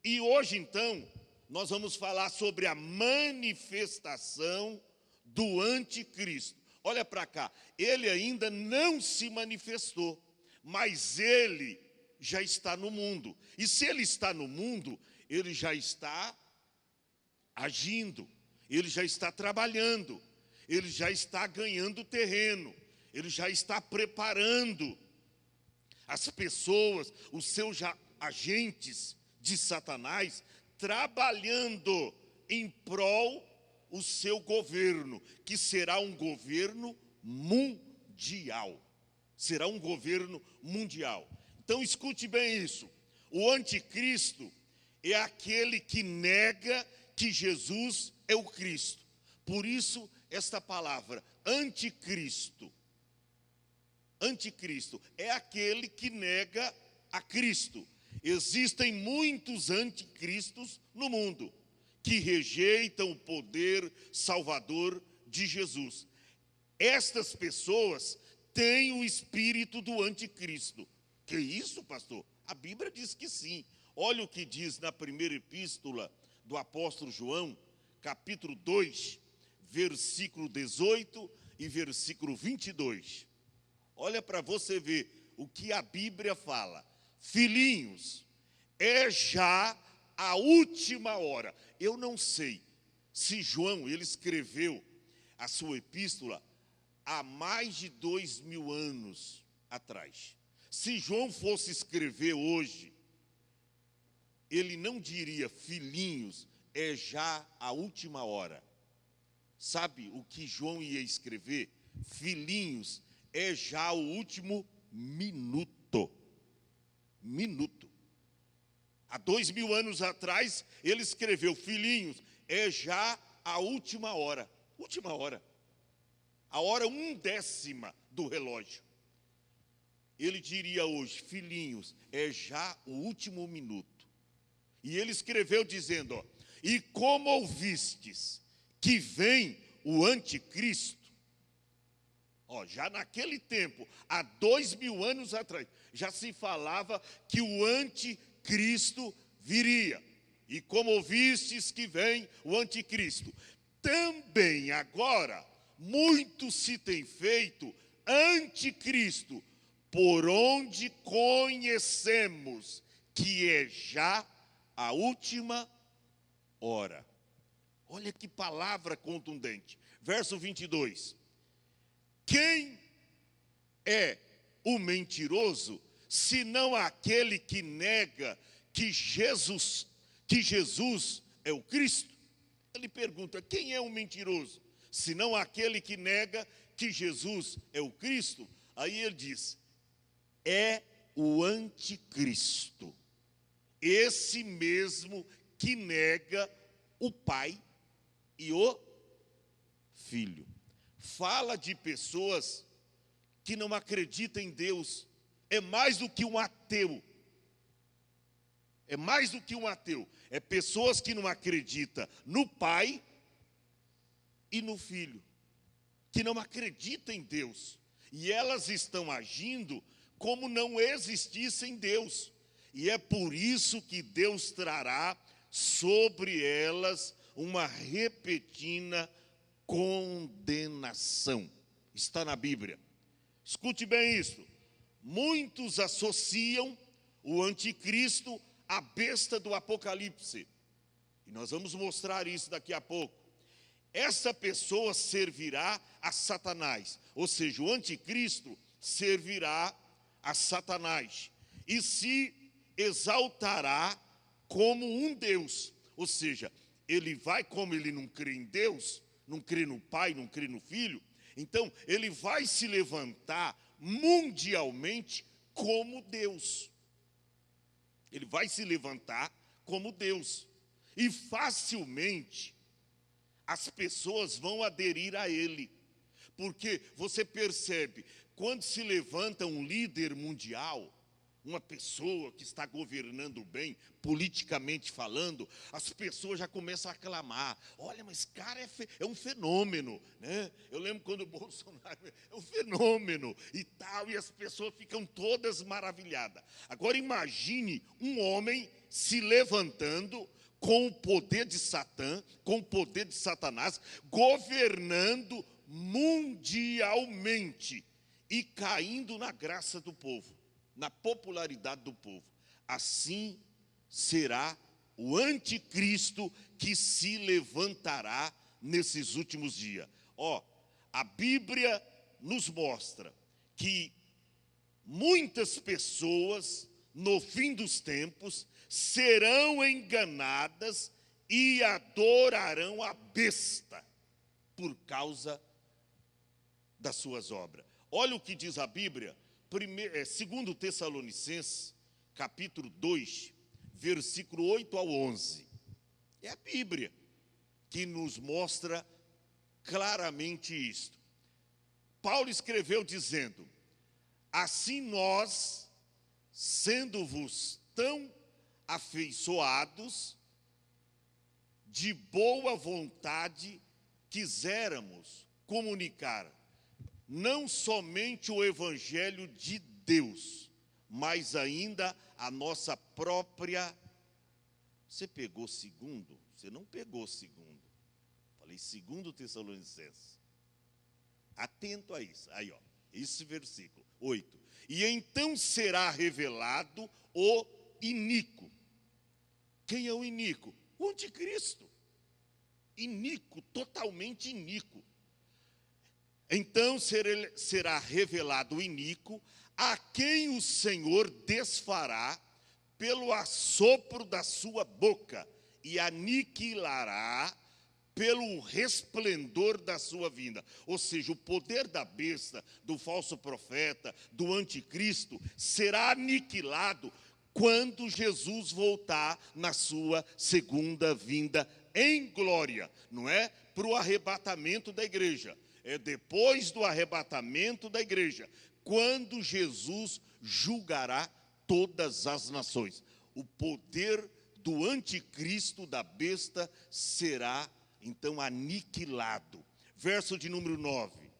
E hoje, então, nós vamos falar sobre a manifestação do anticristo. Olha para cá, ele ainda não se manifestou, mas ele já está no mundo. E se ele está no mundo, ele já está agindo, ele já está trabalhando, ele já está ganhando terreno, ele já está preparando as pessoas, os seus agentes de Satanás, trabalhando em prol o seu governo, que será um governo mundial. Será um governo mundial. Então escute bem isso. O anticristo é aquele que nega que Jesus é o Cristo. Por isso, esta palavra, anticristo. Anticristo é aquele que nega a Cristo. Existem muitos anticristos no mundo que rejeitam o poder salvador de Jesus. Estas pessoas têm o espírito do anticristo. Que isso, pastor? A Bíblia diz que sim. Olha o que diz na primeira epístola do apóstolo João, capítulo 2, versículo 18 e versículo 22. Olha para você ver o que a Bíblia fala. Filhinhos, é já a última hora. Eu não sei se João, ele escreveu a sua epístola há mais de 2000 anos atrás. Se João fosse escrever hoje, ele não diria, filhinhos, é já a última hora. Sabe o que João ia escrever? Filhinhos, é já o último minuto. Minuto. Há 2000 anos atrás, ele escreveu, filhinhos, é já a última hora. Última hora. A hora 1/10 do relógio. Ele diria hoje, filhinhos, é já o último minuto. E ele escreveu dizendo, ó, e como ouvistes que vem o anticristo, ó, já naquele tempo, há 2000 anos atrás, já se falava que o anticristo viria. E como ouvistes que vem o anticristo, também agora, muito se tem feito anticristo, por onde conhecemos que é já a última hora. Olha que palavra contundente. Verso 22. Quem é o mentiroso, senão aquele que nega que Jesus é o Cristo? Ele pergunta, quem é o mentiroso? Senão aquele que nega que Jesus é o Cristo? Aí ele diz, é o anticristo. Esse mesmo que nega o Pai e o Filho. Fala de pessoas que não acreditam em Deus. É mais do que um ateu. É mais do que um ateu. É pessoas que não acreditam no Pai e no Filho. Que não acreditam em Deus. E elas estão agindo como não existissem Deus. E é por isso que Deus trará sobre elas uma repentina condenação. Está na Bíblia. Escute bem isso. Muitos associam o anticristo à besta do Apocalipse. E nós vamos mostrar isso daqui a pouco. Essa pessoa servirá a Satanás. Ou seja, o anticristo servirá a Satanás. E se exaltará como um Deus. Ou seja, ele vai, como ele não crê em Deus, não crê no Pai, não crê no Filho, então ele vai se levantar mundialmente como Deus. Ele vai se levantar como Deus. E facilmente as pessoas vão aderir a ele. Porque você percebe, quando se levanta um líder mundial, uma pessoa que está governando bem, politicamente falando, as pessoas já começam a aclamar. Olha, mas esse cara é um fenômeno, né? Eu lembro quando o Bolsonaro é um fenômeno e tal, e as pessoas ficam todas maravilhadas. Agora imagine um homem se levantando com o poder de Satã, com o poder de Satanás, governando mundialmente e caindo na graça do povo, na popularidade do povo. Assim será o anticristo que se levantará nesses últimos dias. A Bíblia nos mostra que muitas pessoas, no fim dos tempos, serão enganadas e adorarão a besta por causa das suas obras. Olha o que diz a Bíblia, 2 Tessalonicenses, capítulo 2, versículo 8 ao 11. É a Bíblia que nos mostra claramente isto. Paulo escreveu dizendo: assim nós, sendo-vos tão afeiçoados, de boa vontade quiséramos comunicar não somente o evangelho de Deus, mas ainda a nossa própria. Você pegou segundo? Você não pegou segundo. Falei 2 Tessalonicenses. Atento a isso. Aí, esse versículo 8. E então será revelado o iníquo. Quem é o iníquo? O anticristo. Iníquo, totalmente iníquo. Então será revelado o iníquo, a quem o Senhor desfará pelo assopro da sua boca e aniquilará pelo resplendor da sua vinda. Ou seja, o poder da besta, do falso profeta, do anticristo, será aniquilado quando Jesus voltar na sua segunda vinda em glória. Não é para o arrebatamento da igreja. É depois do arrebatamento da igreja, quando Jesus julgará todas as nações. O poder do anticristo, da besta, será então aniquilado. Verso de número 9.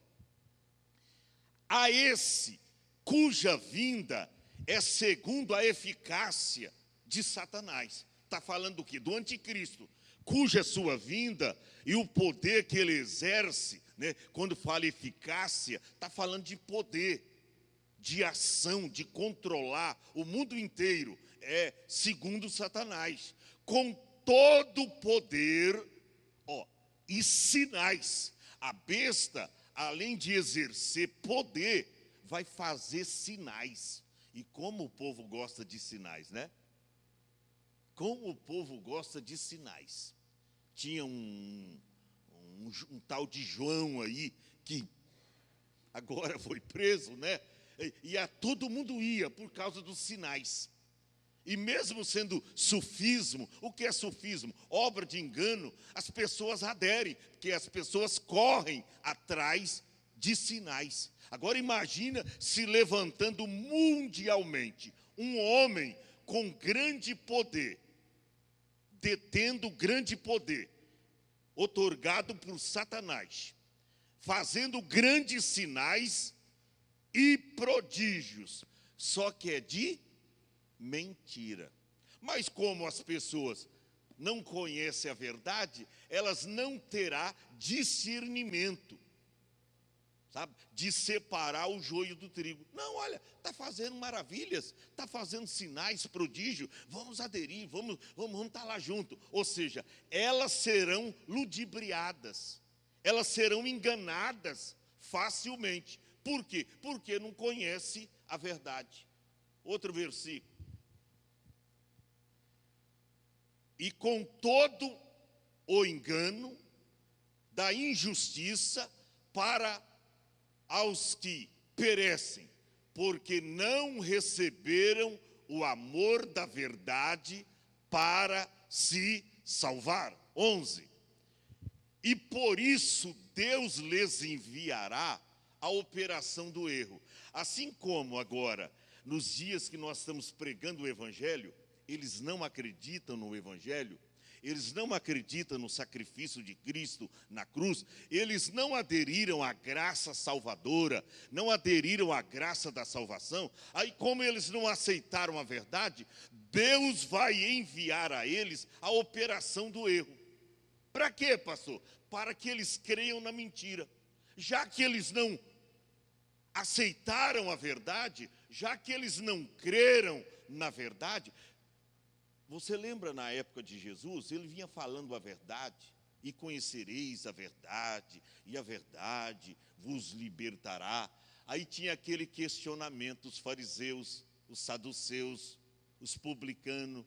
A esse cuja vinda é segundo a eficácia de Satanás. Está falando do quê? Do anticristo, cuja sua vinda e o poder que ele exerce, né? Quando fala eficácia, está falando de poder, de ação, de controlar o mundo inteiro. É segundo Satanás, com todo o poder e sinais. A besta, além de exercer poder, vai fazer sinais. E como o povo gosta de sinais, né? Como o povo gosta de sinais. Tinha um tal de João aí, que agora foi preso, né? E todo mundo ia por causa dos sinais. E mesmo sendo sufismo, o que é sufismo? Obra de engano, as pessoas aderem, porque as pessoas correm atrás de sinais. Agora imagina se levantando mundialmente um homem com grande poder, detendo grande poder, otorgado por Satanás, fazendo grandes sinais e prodígios, só que é de mentira. Mas como as pessoas não conhecem a verdade, elas não terão discernimento, sabe, de separar o joio do trigo. Não, olha, está fazendo maravilhas, está fazendo sinais, prodígios, vamos aderir, vamos estar lá junto. Ou seja, elas serão ludibriadas, elas serão enganadas facilmente. Por quê? Porque não conhece a verdade. Outro versículo. E com todo o engano da injustiça para aos que perecem, porque não receberam o amor da verdade para se salvar. 11. E por isso Deus lhes enviará a operação do erro. Assim como agora nos dias que nós estamos pregando o Evangelho, eles não acreditam no Evangelho, eles não acreditam no sacrifício de Cristo na cruz, eles não aderiram à graça salvadora, não aderiram à graça da salvação. Aí, como eles não aceitaram a verdade, Deus vai enviar a eles a operação do erro. Para quê, pastor? Para que eles creiam na mentira. Já que eles não aceitaram a verdade, já que eles não creram na verdade. Você lembra na época de Jesus, ele vinha falando a verdade, e conhecereis a verdade, e a verdade vos libertará. Aí tinha aquele questionamento, os fariseus, os saduceus, os publicanos,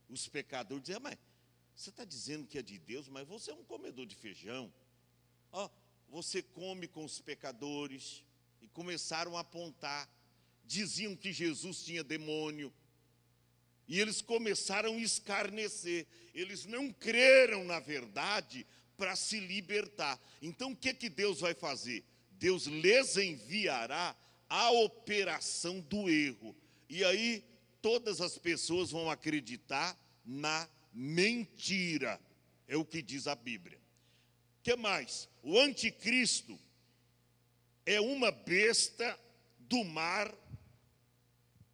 os pecadores, diziam, mas você está dizendo que é de Deus, mas você é um comedor de feijão. Você come com os pecadores. E começaram a apontar, diziam que Jesus tinha demônio. E eles começaram a escarnecer. Eles não creram na verdade para se libertar. Então o que Deus vai fazer? Deus lhes enviará a operação do erro. E aí todas as pessoas vão acreditar na mentira. É o que diz a Bíblia. O que mais? O anticristo é uma besta do mar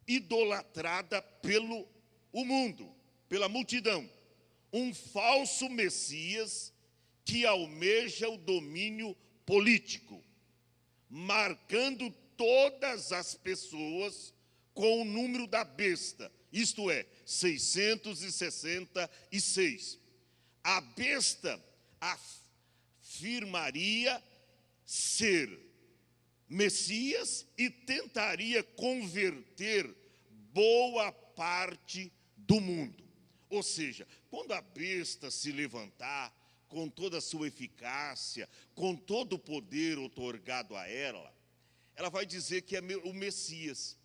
idolatrada pelo mundo, pela multidão. Um falso Messias que almeja o domínio político, marcando todas as pessoas com o número da besta, isto é, 666. A besta afirmaria ser Messias e tentaria converter boa parte do mundo. Ou seja, quando a besta se levantar com toda a sua eficácia, com todo o poder outorgado a ela, ela vai dizer que é o Messias.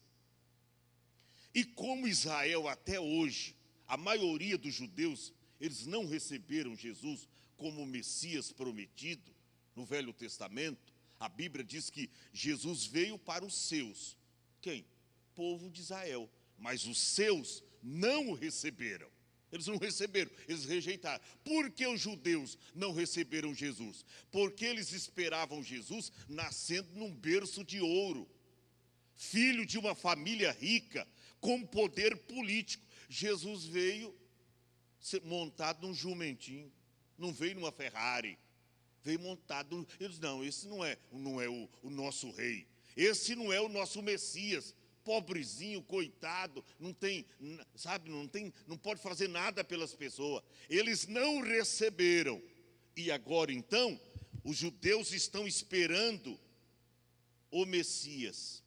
E como Israel até hoje, a maioria dos judeus, eles não receberam Jesus como o Messias prometido no Velho Testamento, a Bíblia diz que Jesus veio para os seus. Quem? Povo de Israel. Mas os seus não o receberam. Eles não receberam, eles rejeitaram. Por que os judeus não receberam Jesus? Porque eles esperavam Jesus nascendo num berço de ouro, filho de uma família rica, com poder político. Jesus veio montado num jumentinho, não veio numa Ferrari, veio montado. Eles não, esse não é o nosso rei, esse não é o nosso Messias. Pobrezinho, coitado, não tem, sabe, não pode fazer nada pelas pessoas. Eles não receberam. E agora então, os judeus estão esperando o Messias.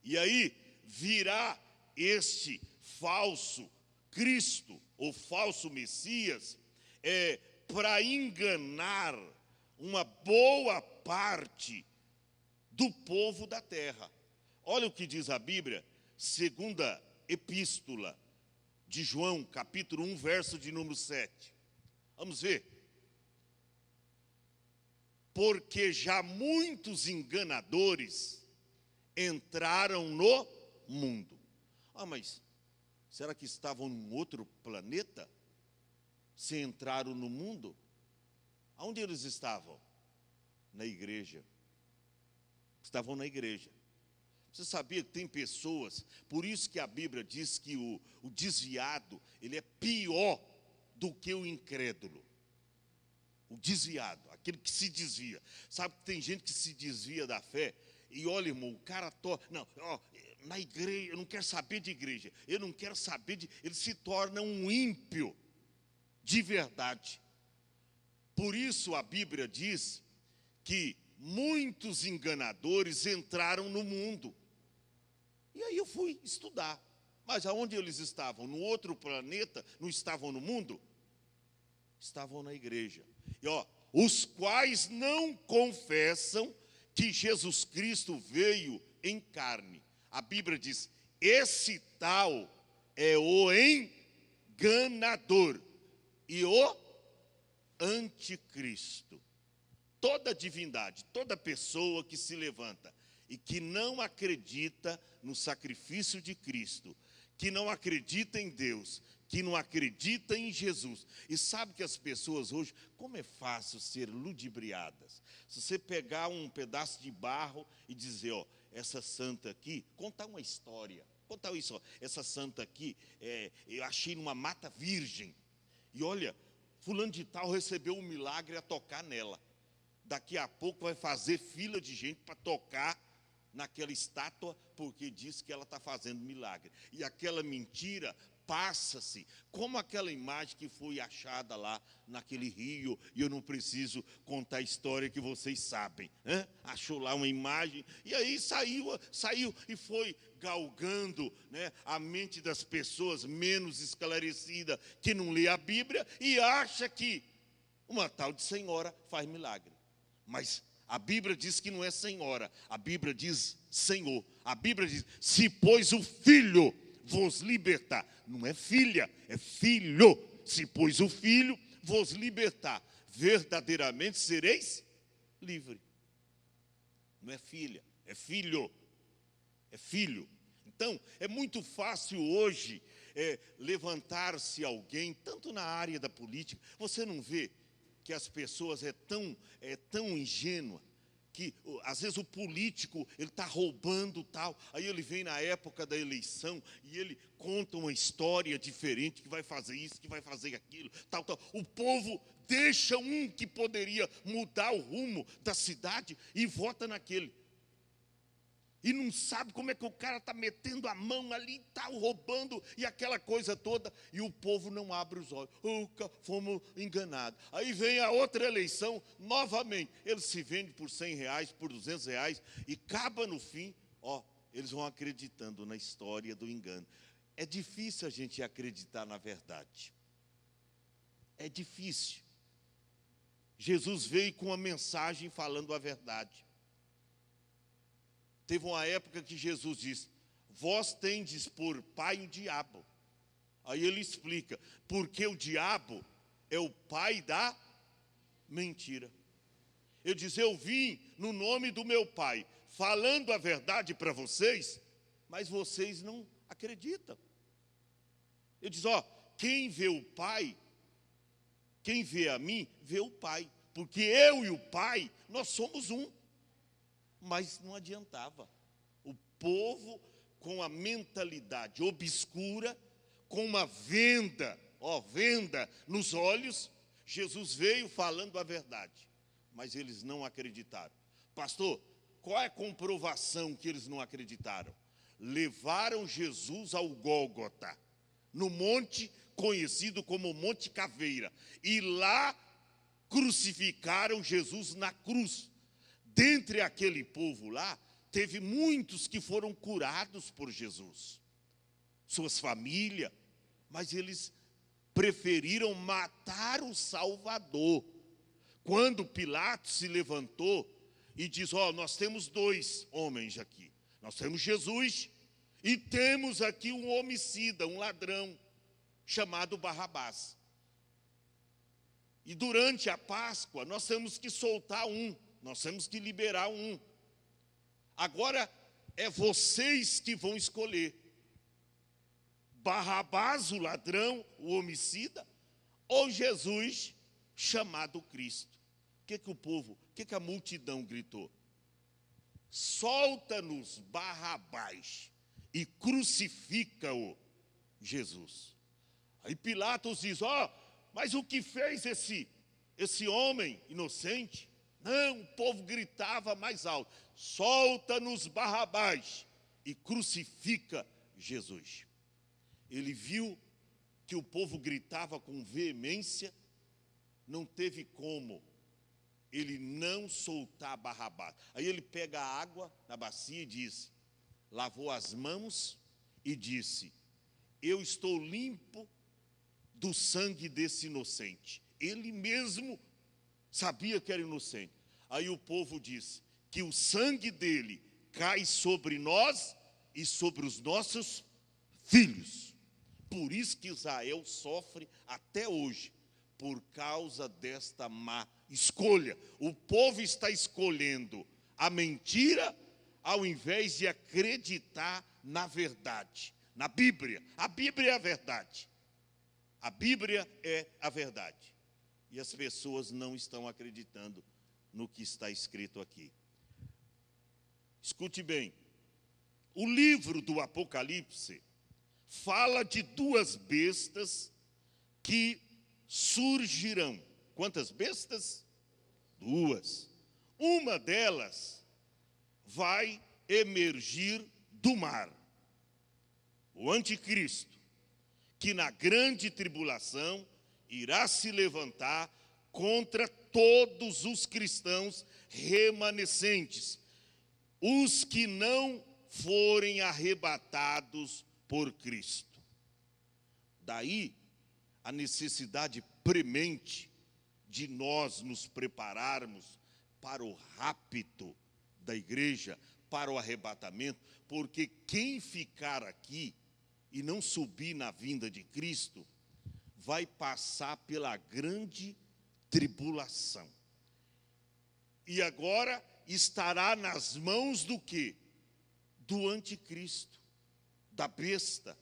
E aí virá este falso Cristo, ou falso Messias, para enganar uma boa parte do povo da terra. Olha o que diz a Bíblia, segunda epístola de João, capítulo 1, verso de número 7. Vamos ver. Porque já muitos enganadores entraram no mundo. Mas será que estavam num outro planeta? Se entraram no mundo? Aonde eles estavam? Na igreja. Estavam na igreja. Você sabia que tem pessoas, por isso que a Bíblia diz que o desviado, ele é pior do que o incrédulo. O desviado, aquele que se desvia. Sabe que tem gente que se desvia da fé, e olha, irmão, o cara na igreja, eu não quero saber de igreja, eu não quero saber de... Ele se torna um ímpio de verdade. Por isso a Bíblia diz que muitos enganadores entraram no mundo. E aí eu fui estudar. Mas aonde eles estavam? No outro planeta? Não estavam no mundo? Estavam na igreja. E os quais não confessam que Jesus Cristo veio em carne. A Bíblia diz, esse tal é o enganador e o anticristo. Toda divindade, toda pessoa que se levanta e que não acredita no sacrifício de Cristo, que não acredita em Deus, que não acredita em Jesus. E sabe que as pessoas hoje, como é fácil ser ludibriadas. Se você pegar um pedaço de barro e dizer, ó, essa santa aqui, contar uma história. Contar isso, ó, essa santa aqui, eu achei numa mata virgem. E olha, fulano de tal recebeu um milagre a tocar nela. Daqui a pouco vai fazer fila de gente para tocar naquela estátua, porque diz que ela está fazendo milagre. E aquela mentira passa-se, como aquela imagem que foi achada lá naquele rio, e eu não preciso contar a história que vocês sabem, né? Achou lá uma imagem, e aí saiu e foi galgando, né, a mente das pessoas menos esclarecida, que não lê a Bíblia, e acha que uma tal de senhora faz milagre. Mas a Bíblia diz que não é senhora, a Bíblia diz Senhor. A Bíblia diz, se pois o Filho vos libertar, não é filha, é filho. Se pois o Filho vos libertar, verdadeiramente sereis livre. Não é filha, é filho. É filho. Então, é muito fácil hoje levantar-se alguém, tanto na área da política. Você não vê que as pessoas é tão ingênua, que às vezes o político, ele está roubando tal, aí ele vem na época da eleição e ele conta uma história diferente, que vai fazer isso, que vai fazer aquilo, tal. O povo deixa um que poderia mudar o rumo da cidade e vota naquele. E não sabe como é que o cara está metendo a mão ali, está roubando, e aquela coisa toda, e o povo não abre os olhos. Fomos enganados. Aí vem a outra eleição, novamente, ele se vende por R$100, por R$200, e acaba no fim, eles vão acreditando na história do engano. É difícil a gente acreditar na verdade. É difícil. Jesus veio com uma mensagem falando a verdade. Teve uma época que Jesus disse, vós tendes por pai o diabo. Aí ele explica, porque o diabo é o pai da mentira. Ele diz, eu vim no nome do meu pai, falando a verdade para vocês, mas vocês não acreditam. Ele diz, quem vê o pai, quem vê a mim, vê o pai. Porque eu e o pai, nós somos um. Mas não adiantava. O povo com a mentalidade obscura, com uma venda nos olhos, Jesus veio falando a verdade, mas eles não acreditaram. Pastor, qual é a comprovação que eles não acreditaram? Levaram Jesus ao Gólgota, no monte conhecido como Monte Caveira, e lá crucificaram Jesus na cruz. Dentre aquele povo lá, teve muitos que foram curados por Jesus, suas famílias, mas eles preferiram matar o Salvador. Quando Pilatos se levantou e diz, nós temos dois homens aqui, nós temos Jesus e temos aqui um homicida, um ladrão, chamado Barrabás. E durante a Páscoa, nós temos que soltar um. Nós temos que liberar um. Agora é vocês que vão escolher. Barrabás, o ladrão, o homicida, ou Jesus, chamado Cristo. O que a multidão gritou? Solta-nos Barrabás e crucifica-o, Jesus. Aí Pilatos diz, mas o que fez esse homem inocente? Não, o povo gritava mais alto, solta-nos Barrabás e crucifica Jesus. Ele viu que o povo gritava com veemência, não teve como ele não soltar Barrabás. Aí ele pega a água na bacia e diz, lavou as mãos e disse, eu estou limpo do sangue desse inocente. Ele mesmo sabia que era inocente. Aí o povo diz que o sangue dele cai sobre nós e sobre os nossos filhos. Por isso que Israel sofre até hoje, por causa desta má escolha. O povo está escolhendo a mentira ao invés de acreditar na verdade, na Bíblia. A Bíblia é a verdade. A Bíblia é a verdade. E as pessoas não estão acreditando no que está escrito aqui. Escute bem. O livro do Apocalipse fala de duas bestas que surgirão. Quantas bestas? Duas. Uma delas vai emergir do mar. O anticristo, que na grande tribulação irá se levantar contra todos os cristãos remanescentes, os que não forem arrebatados por Cristo. Daí a necessidade premente de nós nos prepararmos para o rapto da igreja, para o arrebatamento, porque quem ficar aqui e não subir na vinda de Cristo, vai passar pela grande tribulação. E agora estará nas mãos do quê? Do anticristo, da besta,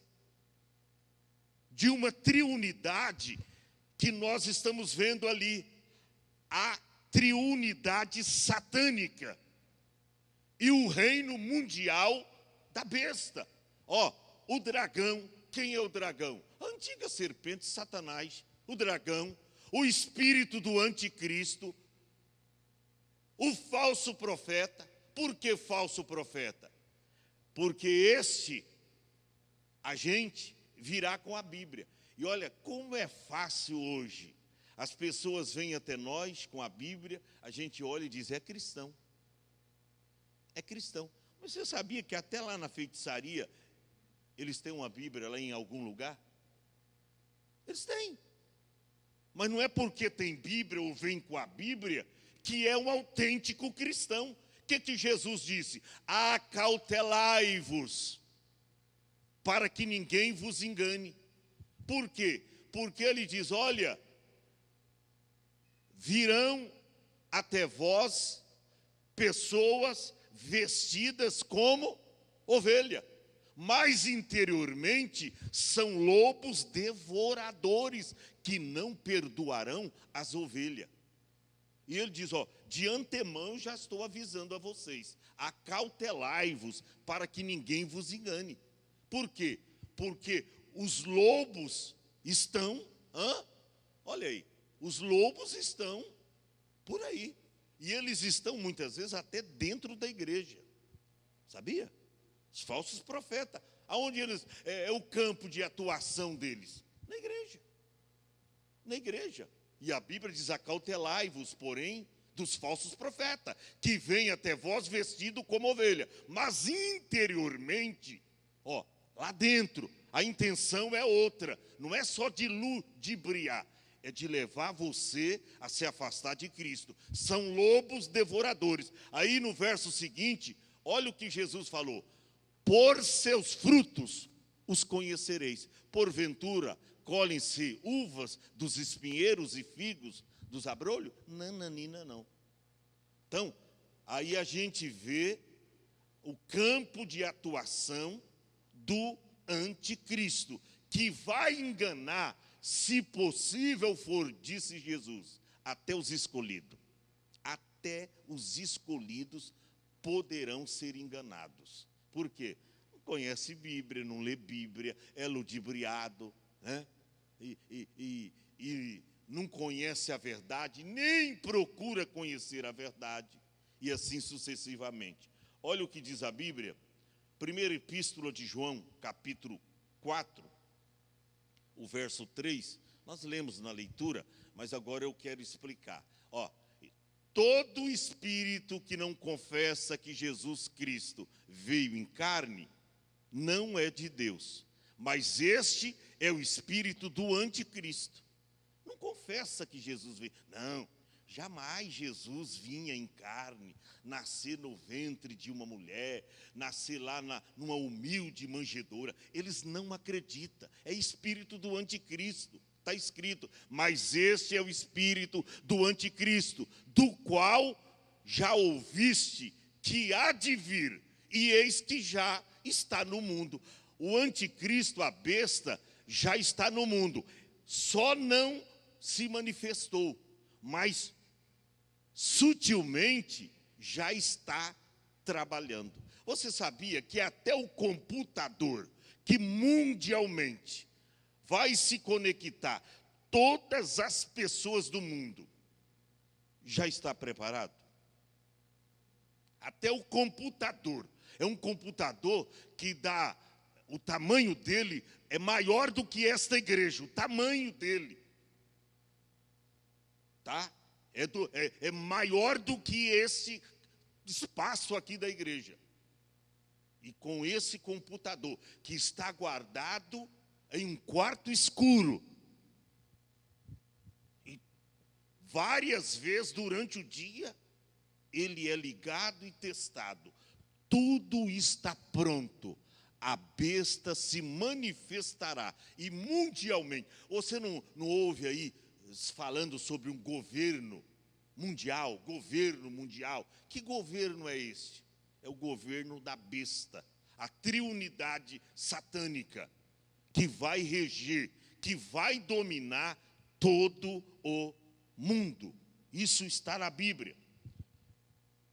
de uma triunidade que nós estamos vendo ali, a triunidade satânica e o reino mundial da besta. O dragão, quem é o dragão? A antiga serpente, Satanás, o dragão, o espírito do anticristo, o falso profeta. Por que falso profeta? Porque este agente virá com a Bíblia. E olha, como é fácil hoje. As pessoas vêm até nós com a Bíblia, a gente olha e diz, é cristão. É cristão. Mas você sabia que até lá na feitiçaria, eles têm uma Bíblia lá em algum lugar? Eles têm. Mas não é porque tem Bíblia ou vem com a Bíblia que é um autêntico cristão. O que Jesus disse? Acautelai-vos, para que ninguém vos engane. Por quê? Porque ele diz, olha, virão até vós pessoas vestidas como ovelha, mas interiormente são lobos devoradores, que não perdoarão as ovelhas. E ele diz, de antemão já estou avisando a vocês, acautelai-vos, para que ninguém vos engane. Por quê? Porque os lobos estão, olha aí, os lobos estão por aí. E eles estão muitas vezes até dentro da igreja. Sabia? Os falsos profetas. Aonde eles, é o campo de atuação deles? Na igreja. Na igreja. E a Bíblia diz, acautelai-vos, porém, dos falsos profetas, que vêm até vós vestido como ovelha. Mas interiormente, lá dentro, a intenção é outra. Não é só de ludibriar, é de levar você a se afastar de Cristo. São lobos devoradores. Aí no verso seguinte, olha o que Jesus falou. Por seus frutos os conhecereis. Porventura, colhem-se uvas dos espinheiros e figos dos abrolhos? Nananina, não. Então, aí a gente vê o campo de atuação do anticristo, que vai enganar, se possível for, disse Jesus, até os escolhidos. Até os escolhidos poderão ser enganados. Por quê? Não conhece Bíblia, não lê Bíblia, é ludibriado, né? E não conhece a verdade, nem procura conhecer a verdade, e assim sucessivamente. Olha o que diz a Bíblia, primeira epístola de João, capítulo 4, o verso 3, nós lemos na leitura, mas agora eu quero explicar. Todo espírito que não confessa que Jesus Cristo veio em carne, não é de Deus. Mas este é o espírito do anticristo. Não confessa que Jesus veio. Não, jamais Jesus vinha em carne, nascer no ventre de uma mulher, nascer lá numa humilde manjedoura. Eles não acreditam. É espírito do anticristo. Está escrito, mas este é o espírito do anticristo, do qual já ouviste que há de vir, e eis que já está no mundo. O anticristo, a besta, já está no mundo. Só não se manifestou, mas sutilmente já está trabalhando. Você sabia que até o computador, que mundialmente vai se conectar todas as pessoas do mundo, já está preparado? Até o computador. É um computador que dá, o tamanho dele é maior do que esta igreja, o tamanho dele. Tá? É maior do que esse espaço aqui da igreja. E com esse computador, que está guardado em um quarto escuro, e várias vezes durante o dia, ele é ligado e testado. Tudo está pronto. A besta se manifestará. E mundialmente. Você não ouve aí falando sobre um governo mundial? Governo mundial. Que governo é esse? É o governo da besta. A triunidade satânica. Que vai reger, que vai dominar todo o mundo. Isso está na Bíblia.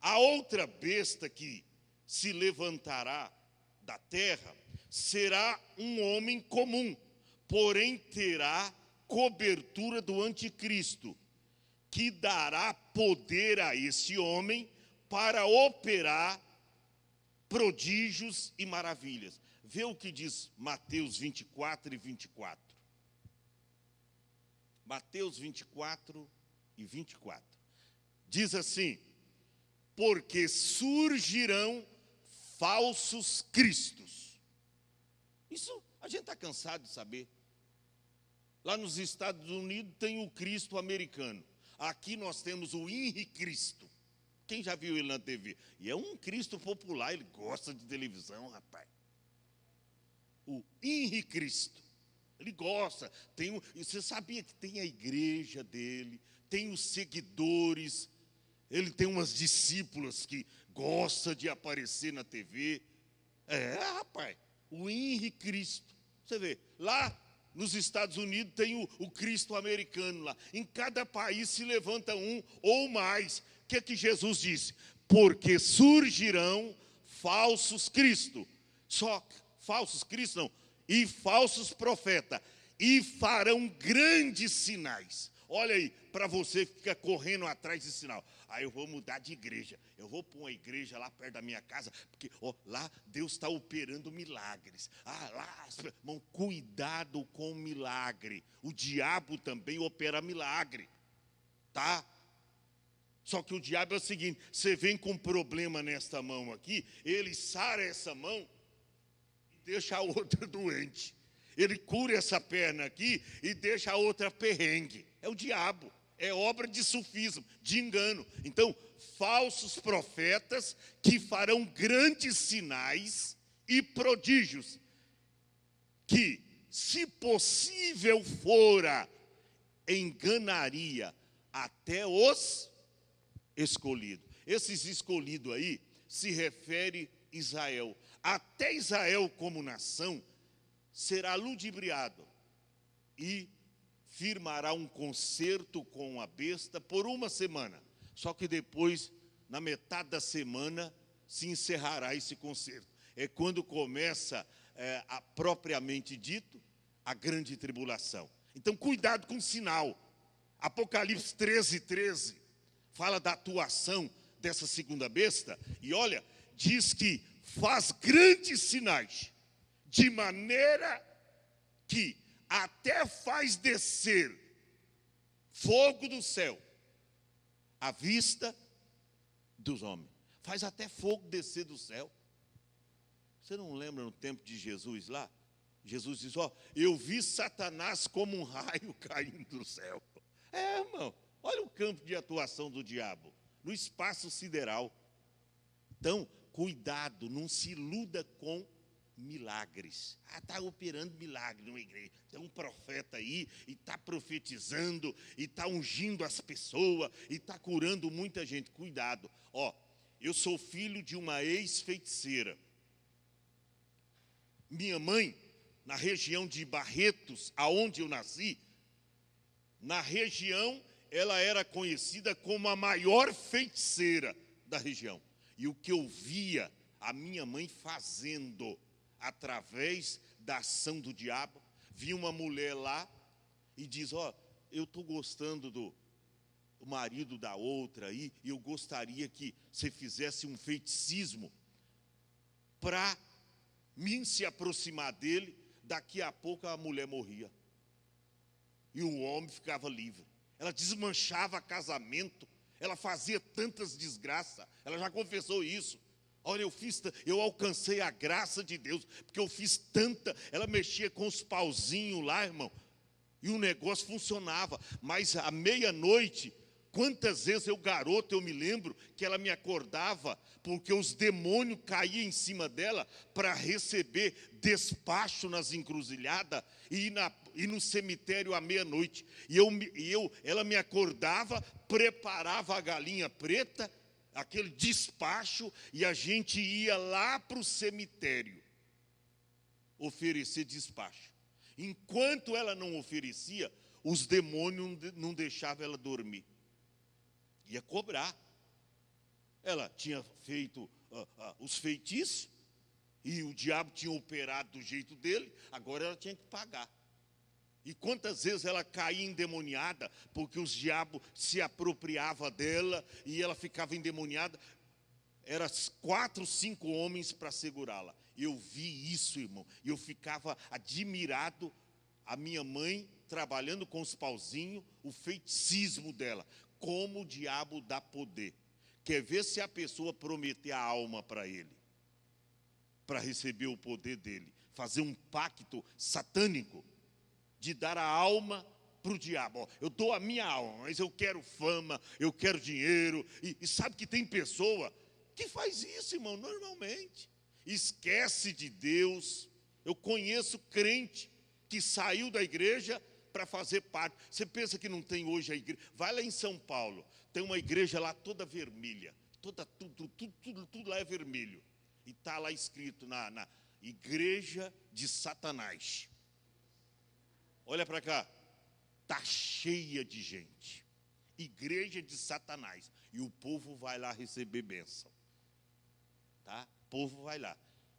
A outra besta que se levantará da terra será um homem comum, porém terá cobertura do anticristo, que dará poder a esse homem para operar prodígios e maravilhas. Vê o que diz Mateus 24 e 24. Mateus 24 e 24. Diz assim: porque surgirão falsos cristos. Isso a gente está cansado de saber. Lá nos Estados Unidos tem o Cristo americano. Aqui nós temos o Henricristo. Quem já viu ele na TV? E é um Cristo popular, ele gosta de televisão, rapaz. O Henricristo. Ele gosta. E você sabia que tem a igreja dele, tem os seguidores. Ele tem umas discípulas que gostam de aparecer na TV. Rapaz, o Henricristo. Você vê, lá nos Estados Unidos tem o Cristo americano lá. Em cada país se levanta um ou mais. O que é que Jesus disse? Porque surgirão falsos cristos. Só falsos cristos não. E falsos profetas. E farão grandes sinais. Olha aí, para você que fica correndo atrás de sinal. Eu vou mudar de igreja. Eu vou pôr uma igreja lá perto da minha casa, porque lá Deus está operando milagres. Lá, irmão, cuidado com o milagre. O diabo também opera milagre. Tá? Só que o diabo é o seguinte: você vem com problema nesta mão aqui, ele sara essa mão e deixa a outra doente. Ele cura essa perna aqui e deixa a outra perrengue. É o diabo, é obra de sufismo, de engano. Então, falsos profetas que farão grandes sinais e prodígios, que, se possível fora, enganaria até os escolhidos. Esses escolhidos aí se refere a Israel. Até Israel como nação será ludibriado e firmará um concerto com a besta por uma semana. Só que depois, na metade da semana, se encerrará esse concerto. É quando começa, propriamente dito, a grande tribulação. Então, cuidado com o sinal. Apocalipse 13:13 fala da atuação dessa segunda besta. E olha, diz que faz grandes sinais, de maneira que até faz descer fogo do céu à vista dos homens. Faz até fogo descer do céu. Você não lembra no tempo de Jesus lá? Jesus diz: eu vi Satanás como um raio caindo do céu. Irmão, olha o campo de atuação do diabo, no espaço sideral. Então, cuidado, não se iluda com milagres. Está operando milagre numa igreja. Tem um profeta aí, e está profetizando, e está ungindo as pessoas, e está curando muita gente. Cuidado. eu sou filho de uma ex-feiticeira. Minha mãe, na região de Barretos, aonde eu nasci, na região, ela era conhecida como a maior feiticeira da região. E o que eu via a minha mãe fazendo, através da ação do diabo, vi uma mulher lá e diz, eu estou gostando do marido da outra aí, e eu gostaria que você fizesse um feiticismo para mim se aproximar dele. Daqui a pouco a mulher morria e o homem ficava livre. Ela desmanchava casamento, ela fazia tantas desgraças, ela já confessou isso. Olha, eu alcancei a graça de Deus, porque eu fiz tanta. Ela mexia com os pauzinhos lá, irmão, e o negócio funcionava. Mas à meia-noite, quantas vezes eu me lembro que ela me acordava, porque os demônios caíam em cima dela para receber despacho nas encruzilhadas e no cemitério à meia-noite. Ela me acordava, preparava a galinha preta, aquele despacho, e a gente ia lá para o cemitério oferecer despacho. Enquanto ela não oferecia, os demônios não deixavam ela dormir. Ia cobrar. Ela tinha feito os feitiços, e o diabo tinha operado do jeito dele, agora ela tinha que pagar. E quantas vezes ela caía endemoniada, porque os diabos se apropriavam dela, e ela ficava endemoniada. Eram 4, 5 homens para segurá-la. Eu vi isso, irmão, e eu ficava admirado, a minha mãe trabalhando com os pauzinhos, o feiticismo dela, como o diabo dá poder. Quer ver se a pessoa prometer a alma para ele, para receber o poder dele, fazer um pacto satânico, de dar a alma para o diabo. Eu dou a minha alma, mas eu quero fama, eu quero dinheiro. E sabe que tem pessoa que faz isso, irmão, normalmente. Esquece de Deus. Eu conheço crente que saiu da igreja para fazer parte. Você pensa que não tem hoje a igreja? Vai lá em São Paulo, tem uma igreja lá toda vermelha, tudo lá é vermelho. E está lá escrito na igreja de Satanás. Olha para cá, está cheia de gente. Igreja de Satanás. E o povo vai lá receber bênção. Tá? O povo vai lá.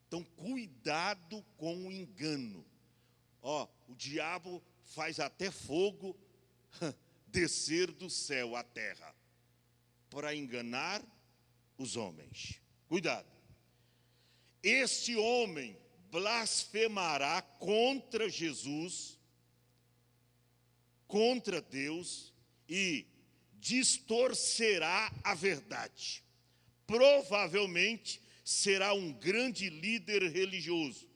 Então, cuidado com o engano. O diabo faz até fogo descer do céu à terra para enganar os homens. Cuidado. Este homem blasfemará contra Jesus, contra Deus, e distorcerá a verdade. Provavelmente será um grande líder religioso,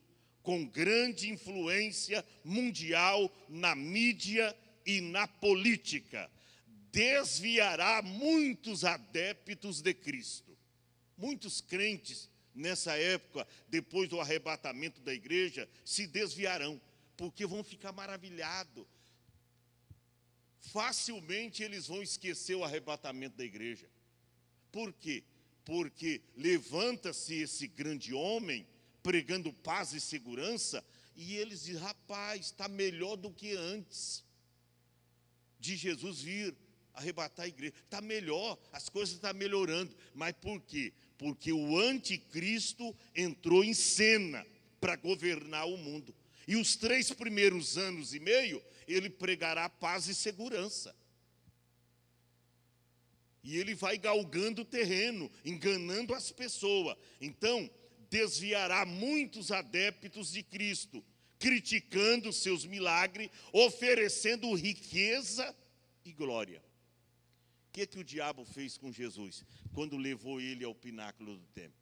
com grande influência mundial na mídia e na política. Desviará muitos adeptos de Cristo. Muitos crentes, nessa época, depois do arrebatamento da igreja, se desviarão, porque vão ficar maravilhados. Facilmente eles vão esquecer o arrebatamento da igreja. Por quê? Porque levanta-se esse grande homem, pregando paz e segurança, e eles dizem, rapaz, está melhor do que antes de Jesus vir arrebatar a igreja. Está melhor, as coisas estão melhorando. Mas por quê? Porque o anticristo entrou em cena para governar o mundo. E os 3 primeiros anos e meio, ele pregará paz e segurança. E ele vai galgando o terreno, enganando as pessoas. Então, desviará muitos adeptos de Cristo, criticando seus milagres, oferecendo riqueza e glória. O que o diabo fez com Jesus quando levou ele ao pináculo do templo?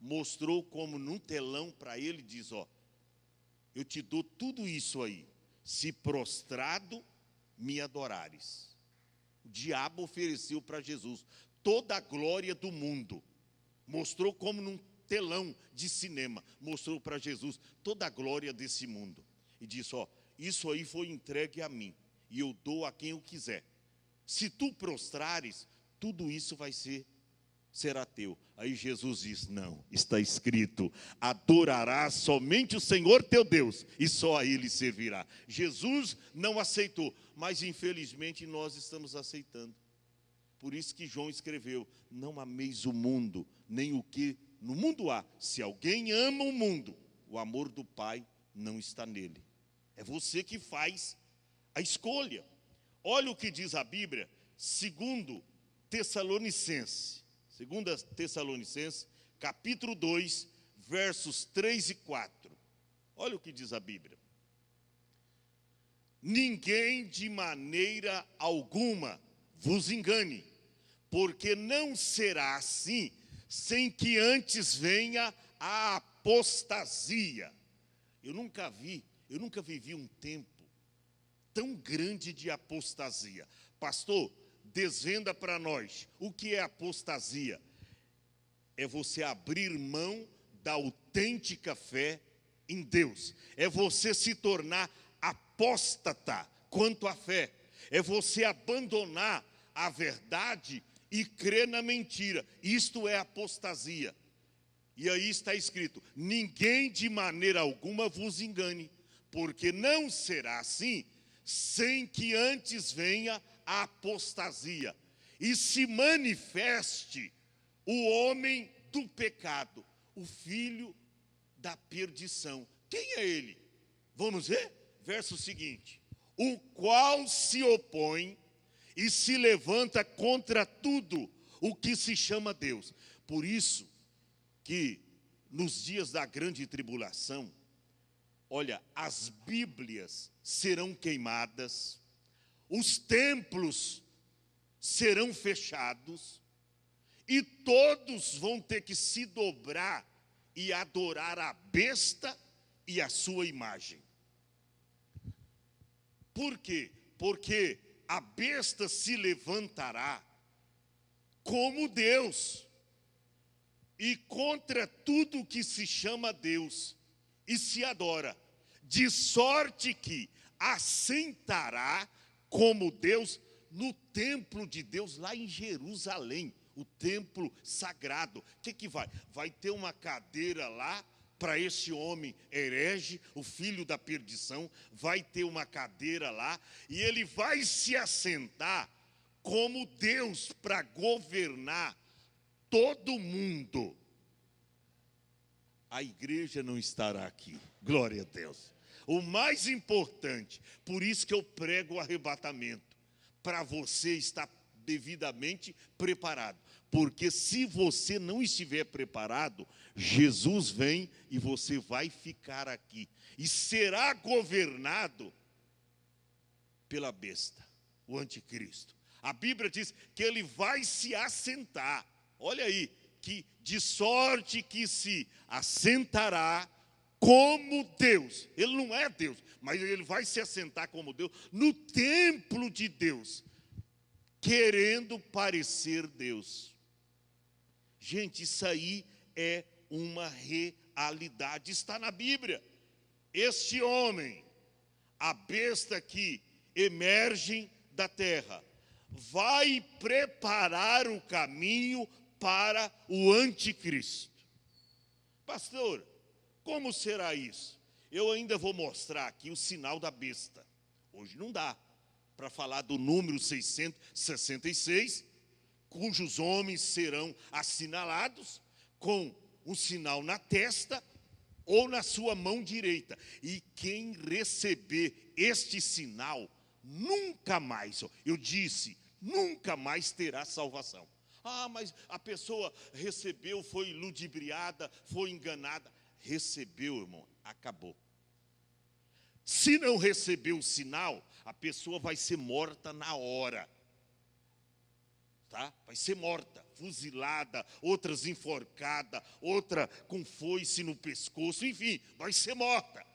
Mostrou como num telão para ele, diz, eu te dou tudo isso aí, se prostrado me adorares. O diabo ofereceu para Jesus toda a glória do mundo. Mostrou como num telão de cinema, mostrou para Jesus toda a glória desse mundo. E disse, isso aí foi entregue a mim, e eu dou a quem eu quiser. Se tu prostrares, tudo isso vai ser será teu. Aí Jesus diz, não, está escrito, adorarás somente o Senhor teu Deus, e só a Ele servirá. Jesus não aceitou, mas infelizmente nós estamos aceitando. Por isso que João escreveu, não ameis o mundo, nem o que no mundo há. Se alguém ama o mundo, o amor do Pai não está nele. É você que faz a escolha. Olha o que diz a Bíblia, segundo Tessalonicenses, capítulo 2, versos 3 e 4. Olha o que diz a Bíblia. Ninguém de maneira alguma vos engane, porque não será assim, sem que antes venha a apostasia. Eu nunca vivi um tempo tão grande de apostasia. Pastor, desvenda para nós, o que é apostasia? É você abrir mão da autêntica fé em Deus. É você se tornar apóstata quanto à fé. É você abandonar a verdade e crer na mentira. Isto é apostasia. E aí está escrito, ninguém de maneira alguma vos engane, porque não será assim, sem que antes venha a apostasia, e se manifeste o homem do pecado, o filho da perdição. Quem é ele? Vamos ver? Verso seguinte, o qual se opõe e se levanta contra tudo o que se chama Deus. Por isso que nos dias da grande tribulação, olha, as Bíblias serão queimadas, os templos serão fechados, e todos vão ter que se dobrar e adorar a besta e a sua imagem. Por quê? Porque a besta se levantará como Deus, e contra tudo que se chama Deus, e se adora, de sorte que assentará como Deus no templo de Deus, lá em Jerusalém, o templo sagrado. O que vai? Vai ter uma cadeira lá para esse homem herege, o filho da perdição, vai ter uma cadeira lá, e ele vai se assentar como Deus para governar todo mundo. A igreja não estará aqui, glória a Deus. O mais importante, por isso que eu prego o arrebatamento, para você estar devidamente preparado. Porque se você não estiver preparado, Jesus vem e você vai ficar aqui. E será governado pela besta, o anticristo. A Bíblia diz que ele vai se assentar. Olha aí, que de sorte que se assentará como Deus. Ele não é Deus, mas ele vai se assentar como Deus no templo de Deus, querendo parecer Deus. Gente, isso aí é uma realidade, está na Bíblia. Este homem, a besta que emerge da terra, vai preparar o caminho para o anticristo. Pastor, como será isso? Eu ainda vou mostrar aqui o sinal da besta. Hoje não dá para falar do número 666, cujos homens serão assinalados com um sinal na testa ou na sua mão direita. E quem receber este sinal, nunca mais, eu disse, nunca mais terá salvação. Ah, mas a pessoa recebeu, foi ludibriada, foi enganada. Recebeu, irmão, acabou. Se não receber o sinal, a pessoa vai ser morta na hora. Tá? Vai ser morta, fuzilada, outras enforcada, outra com foice no pescoço, enfim, vai ser morta.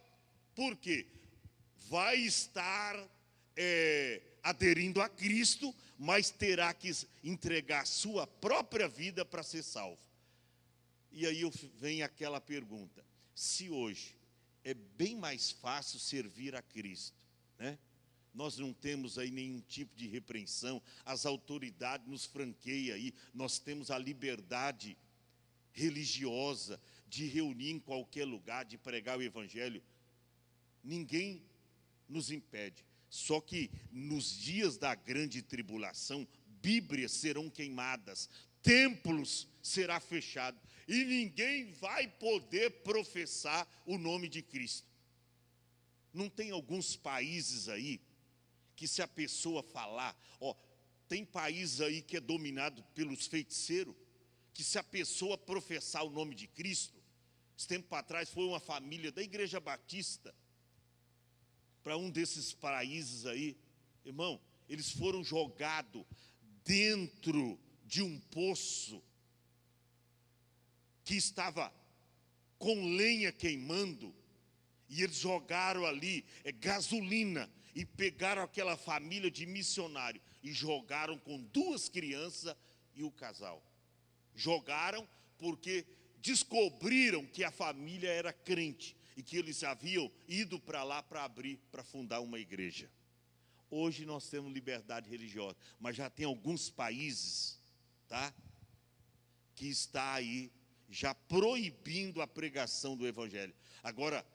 Por quê? Vai estar aderindo a Cristo, mas terá que entregar sua própria vida para ser salvo. E aí vem aquela pergunta, se hoje é bem mais fácil servir a Cristo, né? nós não temos aí nenhum tipo de repreensão, as autoridades nos franqueiam aí, nós temos a liberdade religiosa de reunir em qualquer lugar, de pregar o evangelho. Ninguém nos impede. Só que nos dias da grande tribulação, Bíblias serão queimadas, templos será fechado e ninguém vai poder professar o nome de Cristo. Não tem alguns países aí que se a pessoa falar, tem país aí que é dominado pelos feiticeiros, que se a pessoa professar o nome de Cristo, esse tempo atrás foi uma família da Igreja Batista para um desses países aí, irmão, eles foram jogados dentro de um poço que estava com lenha queimando, e eles jogaram ali gasolina, e pegaram aquela família de missionário, e jogaram com 2 crianças e o casal. Jogaram porque descobriram que a família era crente, e que eles haviam ido para lá para fundar uma igreja. Hoje nós temos liberdade religiosa, mas já tem alguns países, tá, que está aí já proibindo a pregação do evangelho. Agora,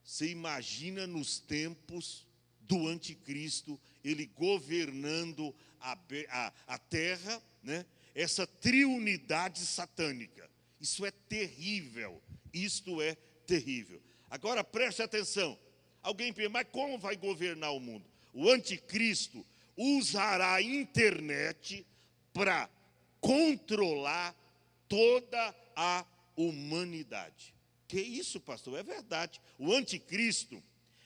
você imagina nos tempos do anticristo, ele governando a terra, né? Essa triunidade satânica. Isso é terrível, isto é terrível. Agora preste atenção, alguém pergunta, mas como vai governar o mundo? O anticristo usará a internet para controlar toda a humanidade. Que isso, pastor? É verdade. O anticristo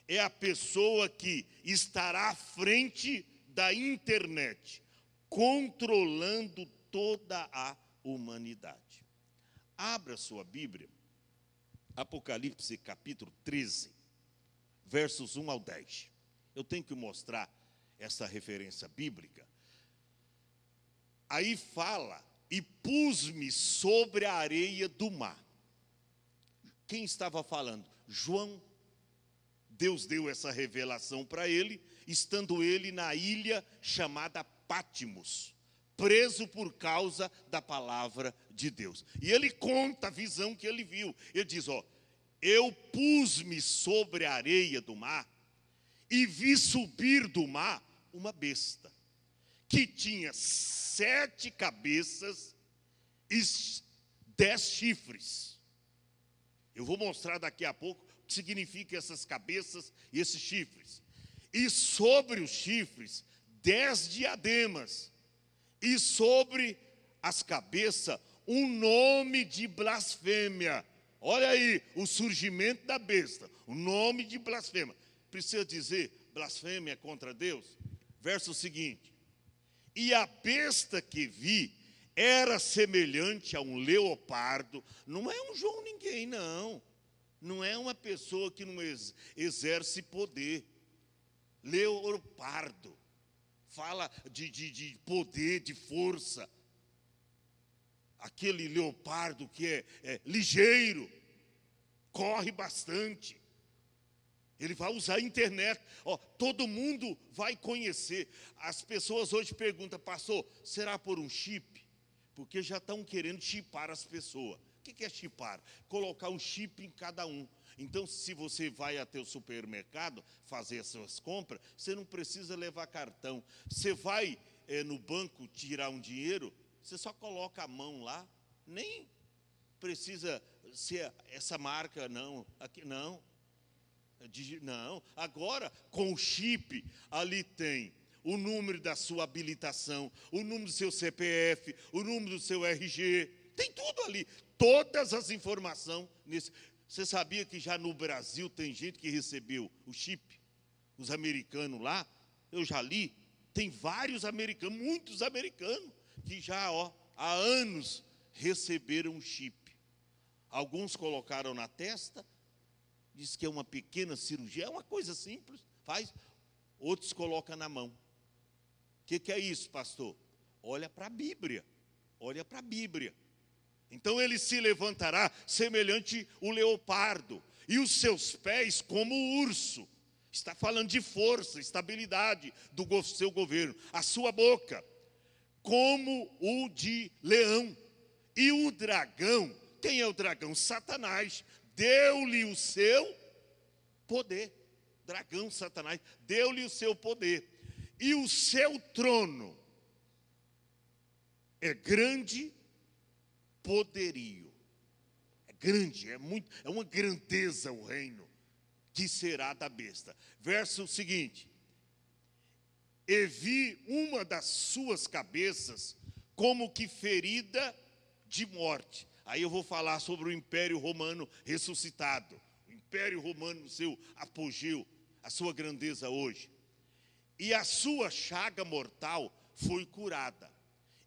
é a pessoa que estará à frente da internet, controlando toda a humanidade. Abra sua Bíblia, Apocalipse capítulo 13, versos 1 ao 10. Eu tenho que mostrar essa referência bíblica. Aí fala, e pus-me sobre a areia do mar. Quem estava falando? João. Deus deu essa revelação para ele, estando ele na ilha chamada Pátimos, preso por causa da palavra de Deus. E ele conta a visão que ele viu. Ele diz, eu pus-me sobre a areia do mar e vi subir do mar uma besta, que tinha 7 cabeças e 10 chifres. Eu vou mostrar daqui a pouco o que significa essas cabeças e esses chifres. E sobre os chifres, 10 diademas. E sobre as cabeças, um nome de blasfêmia. Olha aí, o surgimento da besta. O nome de blasfêmia. Precisa dizer blasfêmia contra Deus? Verso seguinte. E a besta que vi era semelhante a um leopardo. Não é um João ninguém, não. Não é uma pessoa que não exerce poder. Leopardo. Fala de poder, de força. Aquele leopardo que é ligeiro. Corre bastante. Ele vai usar a internet. Todo mundo vai conhecer. As pessoas hoje perguntam, pastor, será por um chip? Porque já estão querendo chipar as pessoas. O que é chipar? Colocar um chip em cada um. Então, se você vai até o supermercado fazer as suas compras, você não precisa levar cartão. Você vai no banco tirar um dinheiro, você só coloca a mão lá. Nem precisa ser essa marca, não. Aqui não. Não. Agora, com o chip, ali tem o número da sua habilitação, o número do seu CPF, o número do seu RG. Tem tudo ali. Todas as informações nesse. Você sabia que já no Brasil tem gente que recebeu o chip? Os americanos lá, eu já li, tem vários americanos, muitos americanos, que já há anos receberam o chip. Alguns colocaram na testa, diz que é uma pequena cirurgia, é uma coisa simples, faz. Outros colocam na mão. O que é isso, pastor? Olha para a Bíblia, olha para a Bíblia. Então ele se levantará semelhante o leopardo, e os seus pés como o urso. Está falando de força, estabilidade do seu governo. A sua boca, como o de leão. E o dragão, quem é o dragão? Satanás. Deu-lhe o seu poder. Dragão, Satanás, deu-lhe o seu poder. E o seu trono é grande poderio. É grande, é uma grandeza o reino que será da besta. Verso seguinte: e vi uma das suas cabeças como que ferida de morte. Aí eu vou falar sobre o Império Romano ressuscitado. O Império Romano no seu apogeu, a sua grandeza hoje. E a sua chaga mortal foi curada.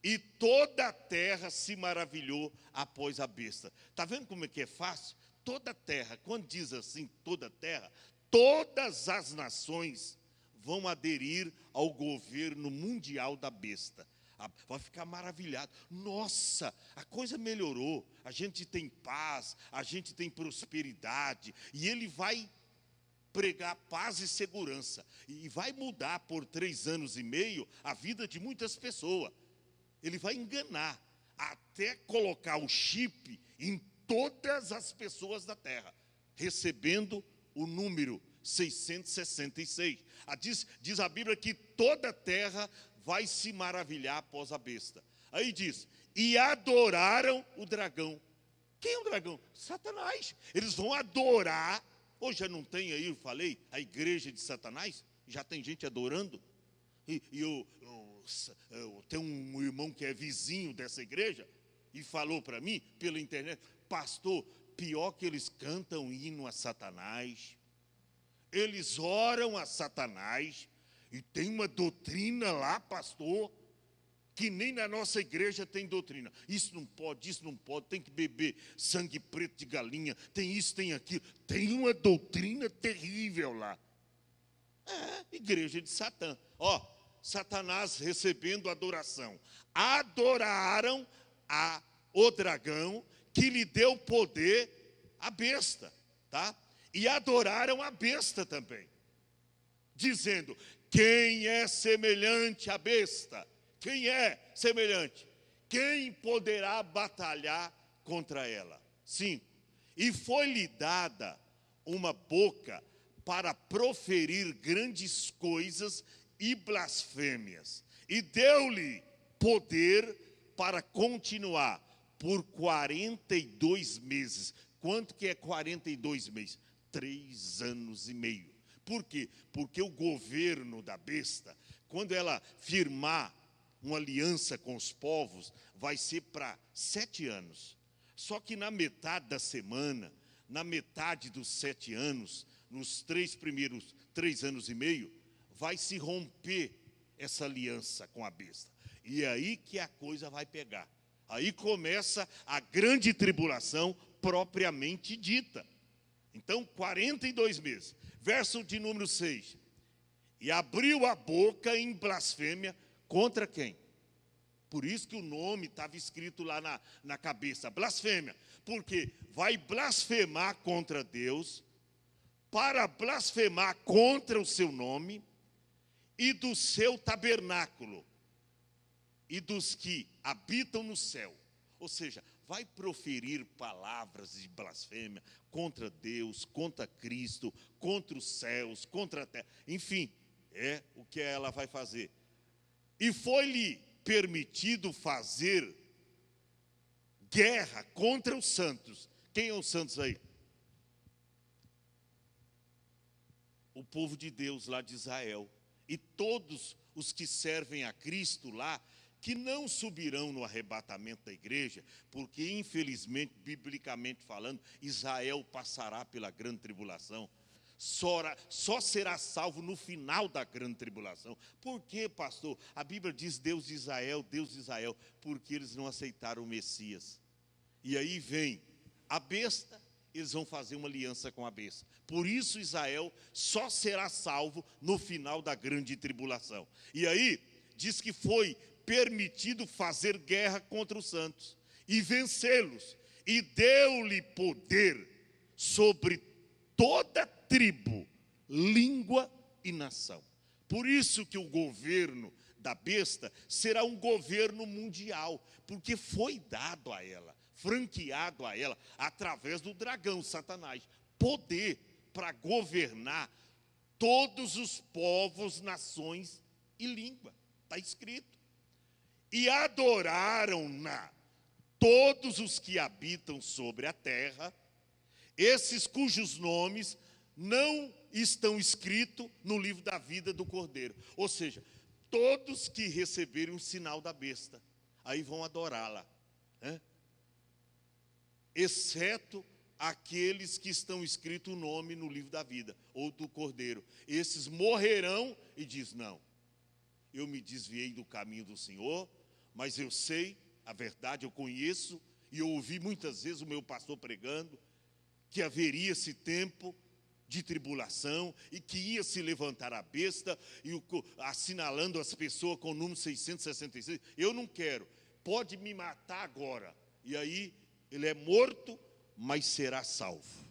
E toda a terra se maravilhou após a besta. Está vendo como é que é fácil? Toda a terra, quando diz assim, toda a terra, todas as nações vão aderir ao governo mundial da besta. Vai ficar maravilhado. Nossa, a coisa melhorou. A gente tem paz, a gente tem prosperidade. E ele vai pregar paz e segurança. E vai mudar por 3 anos e meio a vida de muitas pessoas. Ele vai enganar, até colocar o chip em todas as pessoas da terra, recebendo o número 666. Diz a Bíblia que toda a terra vai se maravilhar após a besta. Aí diz, e adoraram o dragão. Quem é o dragão? Satanás. Eles vão adorar. Hoje já não tem aí, eu falei, a igreja de Satanás? Já tem gente adorando? E eu tenho um irmão que é vizinho dessa igreja e falou para mim, pela internet, pastor, pior que eles cantam hino a Satanás, eles oram a Satanás, e tem uma doutrina lá, pastor, que nem na nossa igreja tem doutrina. Isso não pode, tem que beber sangue preto de galinha, tem isso, tem aquilo. Tem uma doutrina terrível lá. Igreja de Satã. Satanás recebendo adoração. Adoraram o dragão que lhe deu poder, a besta, tá? E adoraram a besta também, dizendo, quem é semelhante à besta? Quem é semelhante? Quem poderá batalhar contra ela? 5. E foi-lhe dada uma boca para proferir grandes coisas e blasfêmias. E deu-lhe poder para continuar por 42 meses. Quanto que é 42 meses? 3 anos e meio. Por quê? Porque o governo da besta, quando ela firmar uma aliança com os povos, vai ser para 7 anos. Só que na metade da semana, na metade dos 7 anos, nos 3 primeiros 3 anos e meio, vai se romper essa aliança com a besta. E é aí que a coisa vai pegar. Aí começa a grande tribulação propriamente dita. Então, 42 meses. Verso de número 6. E abriu a boca em blasfêmia contra quem? Por isso que o nome estava escrito lá na cabeça, blasfêmia. Porque vai blasfemar contra Deus, para blasfemar contra o seu nome, e do seu tabernáculo, e dos que habitam no céu. Ou seja, vai proferir palavras de blasfêmia contra Deus, contra Cristo, contra os céus, contra a terra. Enfim, é o que ela vai fazer. E foi-lhe permitido fazer guerra contra os santos. Quem é os santos aí? O povo de Deus lá de Israel. E todos os que servem a Cristo lá, que não subirão no arrebatamento da igreja, porque infelizmente, biblicamente falando, Israel passará pela grande tribulação. Só será salvo no final da grande tribulação. Por quê, pastor? A Bíblia diz Deus de Israel, porque eles não aceitaram o Messias. E aí vem a besta, eles vão fazer uma aliança com a besta. Por isso Israel só será salvo no final da grande tribulação. E aí diz que foi permitido fazer guerra contra os santos e vencê-los. E deu-lhe poder sobre toda tribo, língua e nação. Por isso que o governo da besta será um governo mundial, porque foi dado a ela, franqueado a ela, através do dragão, Satanás, poder para governar todos os povos, nações e língua. Está escrito. E adoraram-na todos os que habitam sobre a terra, esses cujos nomes não estão escritos no livro da vida do Cordeiro. Ou seja, todos que receberem o sinal da besta, aí vão adorá-la, né? Exceto aqueles que estão escrito o nome no livro da vida, ou do Cordeiro. Esses morrerão e diz, não, eu me desviei do caminho do Senhor, mas eu sei a verdade, eu conheço, e eu ouvi muitas vezes o meu pastor pregando, que haveria esse tempo de tribulação, e que ia se levantar a besta, e assinalando as pessoas com o número 666, eu não quero, pode me matar agora, e aí ele é morto, mas será salvo,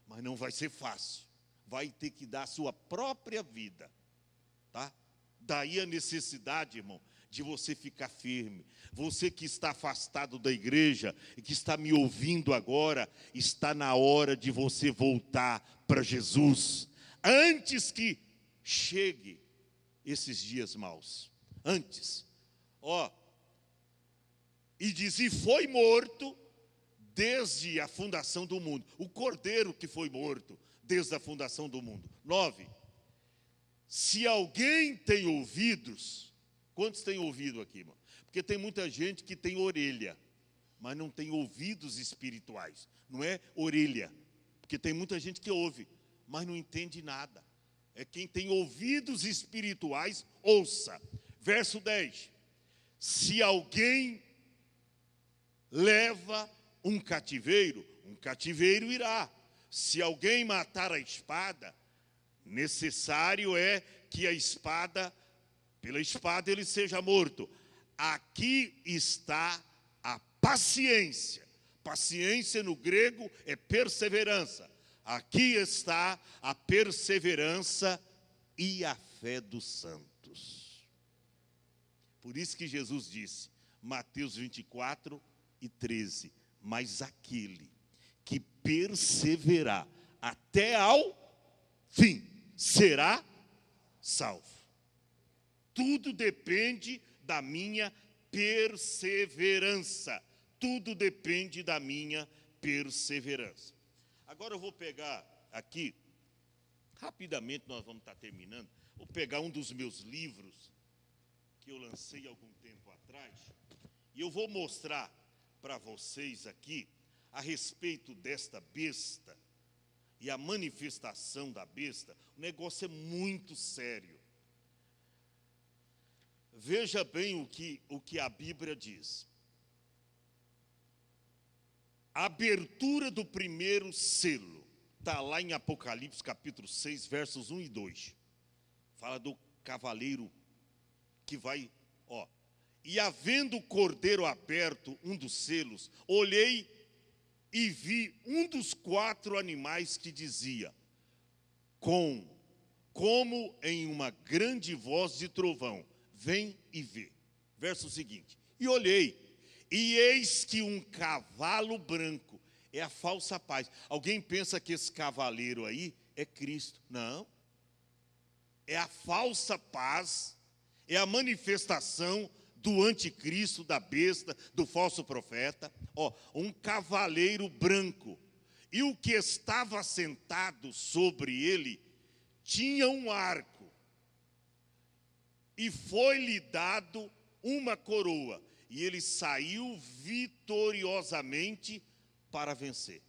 mas não vai ser fácil, vai ter que dar a sua própria vida, tá? Daí a necessidade, irmão, de você ficar firme. Você que está afastado da igreja e que está me ouvindo agora, está na hora de você voltar para Jesus, antes que chegue esses dias maus. Antes, e diz, e foi morto desde a fundação do mundo. O Cordeiro que foi morto desde a fundação do mundo. 9. Se alguém tem ouvidos, quantos têm ouvido aqui, irmão? Porque tem muita gente que tem orelha, mas não tem ouvidos espirituais. Não é orelha, porque tem muita gente que ouve, mas não entende nada. É quem tem ouvidos espirituais, ouça. Verso 10. Se alguém leva um cativeiro irá. Se alguém matar a espada, necessário é que a espada, pela espada ele seja morto. Aqui está a paciência. Paciência no grego é perseverança. Aqui está a perseverança e a fé dos santos. Por isso que Jesus disse, Mateus 24:13, mas aquele que perseverar até ao fim será salvo. Tudo depende da minha perseverança. Tudo depende da minha perseverança. Agora eu vou pegar aqui, rapidamente nós vamos estar terminando, vou pegar um dos meus livros, que eu lancei há algum tempo atrás, e eu vou mostrar para vocês aqui, a respeito desta besta, e a manifestação da besta. O negócio é muito sério. Veja bem o que a Bíblia diz. A abertura do primeiro selo está lá em Apocalipse capítulo 6, versos 1 e 2. Fala do cavaleiro que vai, e havendo o cordeiro aberto, um dos selos, olhei e vi um dos 4 animais que dizia, como em uma grande voz de trovão, vem e vê. Verso seguinte, e olhei, e eis que um cavalo branco, é a falsa paz. Alguém pensa que esse cavaleiro aí é Cristo? Não. É a falsa paz, é a manifestação do anticristo, da besta, do falso profeta. Um cavaleiro branco. E o que estava sentado sobre ele tinha um arco. E foi-lhe dado uma coroa. E ele saiu vitoriosamente para vencer.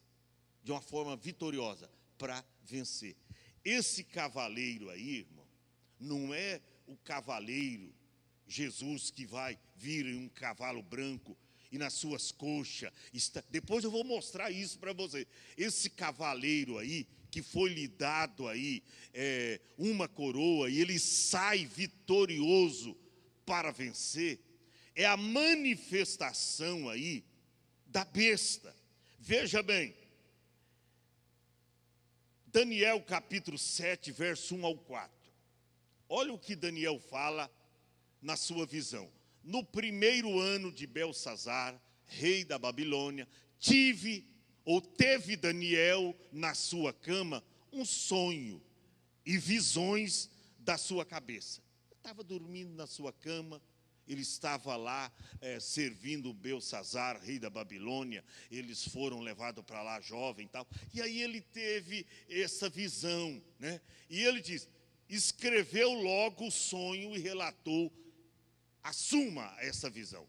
De uma forma vitoriosa, para vencer. Esse cavaleiro aí, irmão, não é o cavaleiro Jesus que vai vir em um cavalo branco e nas suas coxas. Depois eu vou mostrar isso para você. Esse cavaleiro aí, que foi lhe dado aí uma coroa, e ele sai vitorioso para vencer, é a manifestação aí da besta. Veja bem, Daniel capítulo 7, verso 1 ao 4. Olha o que Daniel fala na sua visão. No primeiro ano de Belsazar, rei da Babilônia, teve Daniel na sua cama um sonho e visões da sua cabeça. Estava dormindo na sua cama, ele estava lá servindo Belsazar, rei da Babilônia. Eles foram levados para lá jovem e tal. E aí ele teve essa visão, né? E ele diz, escreveu logo o sonho e relatou, assuma essa visão.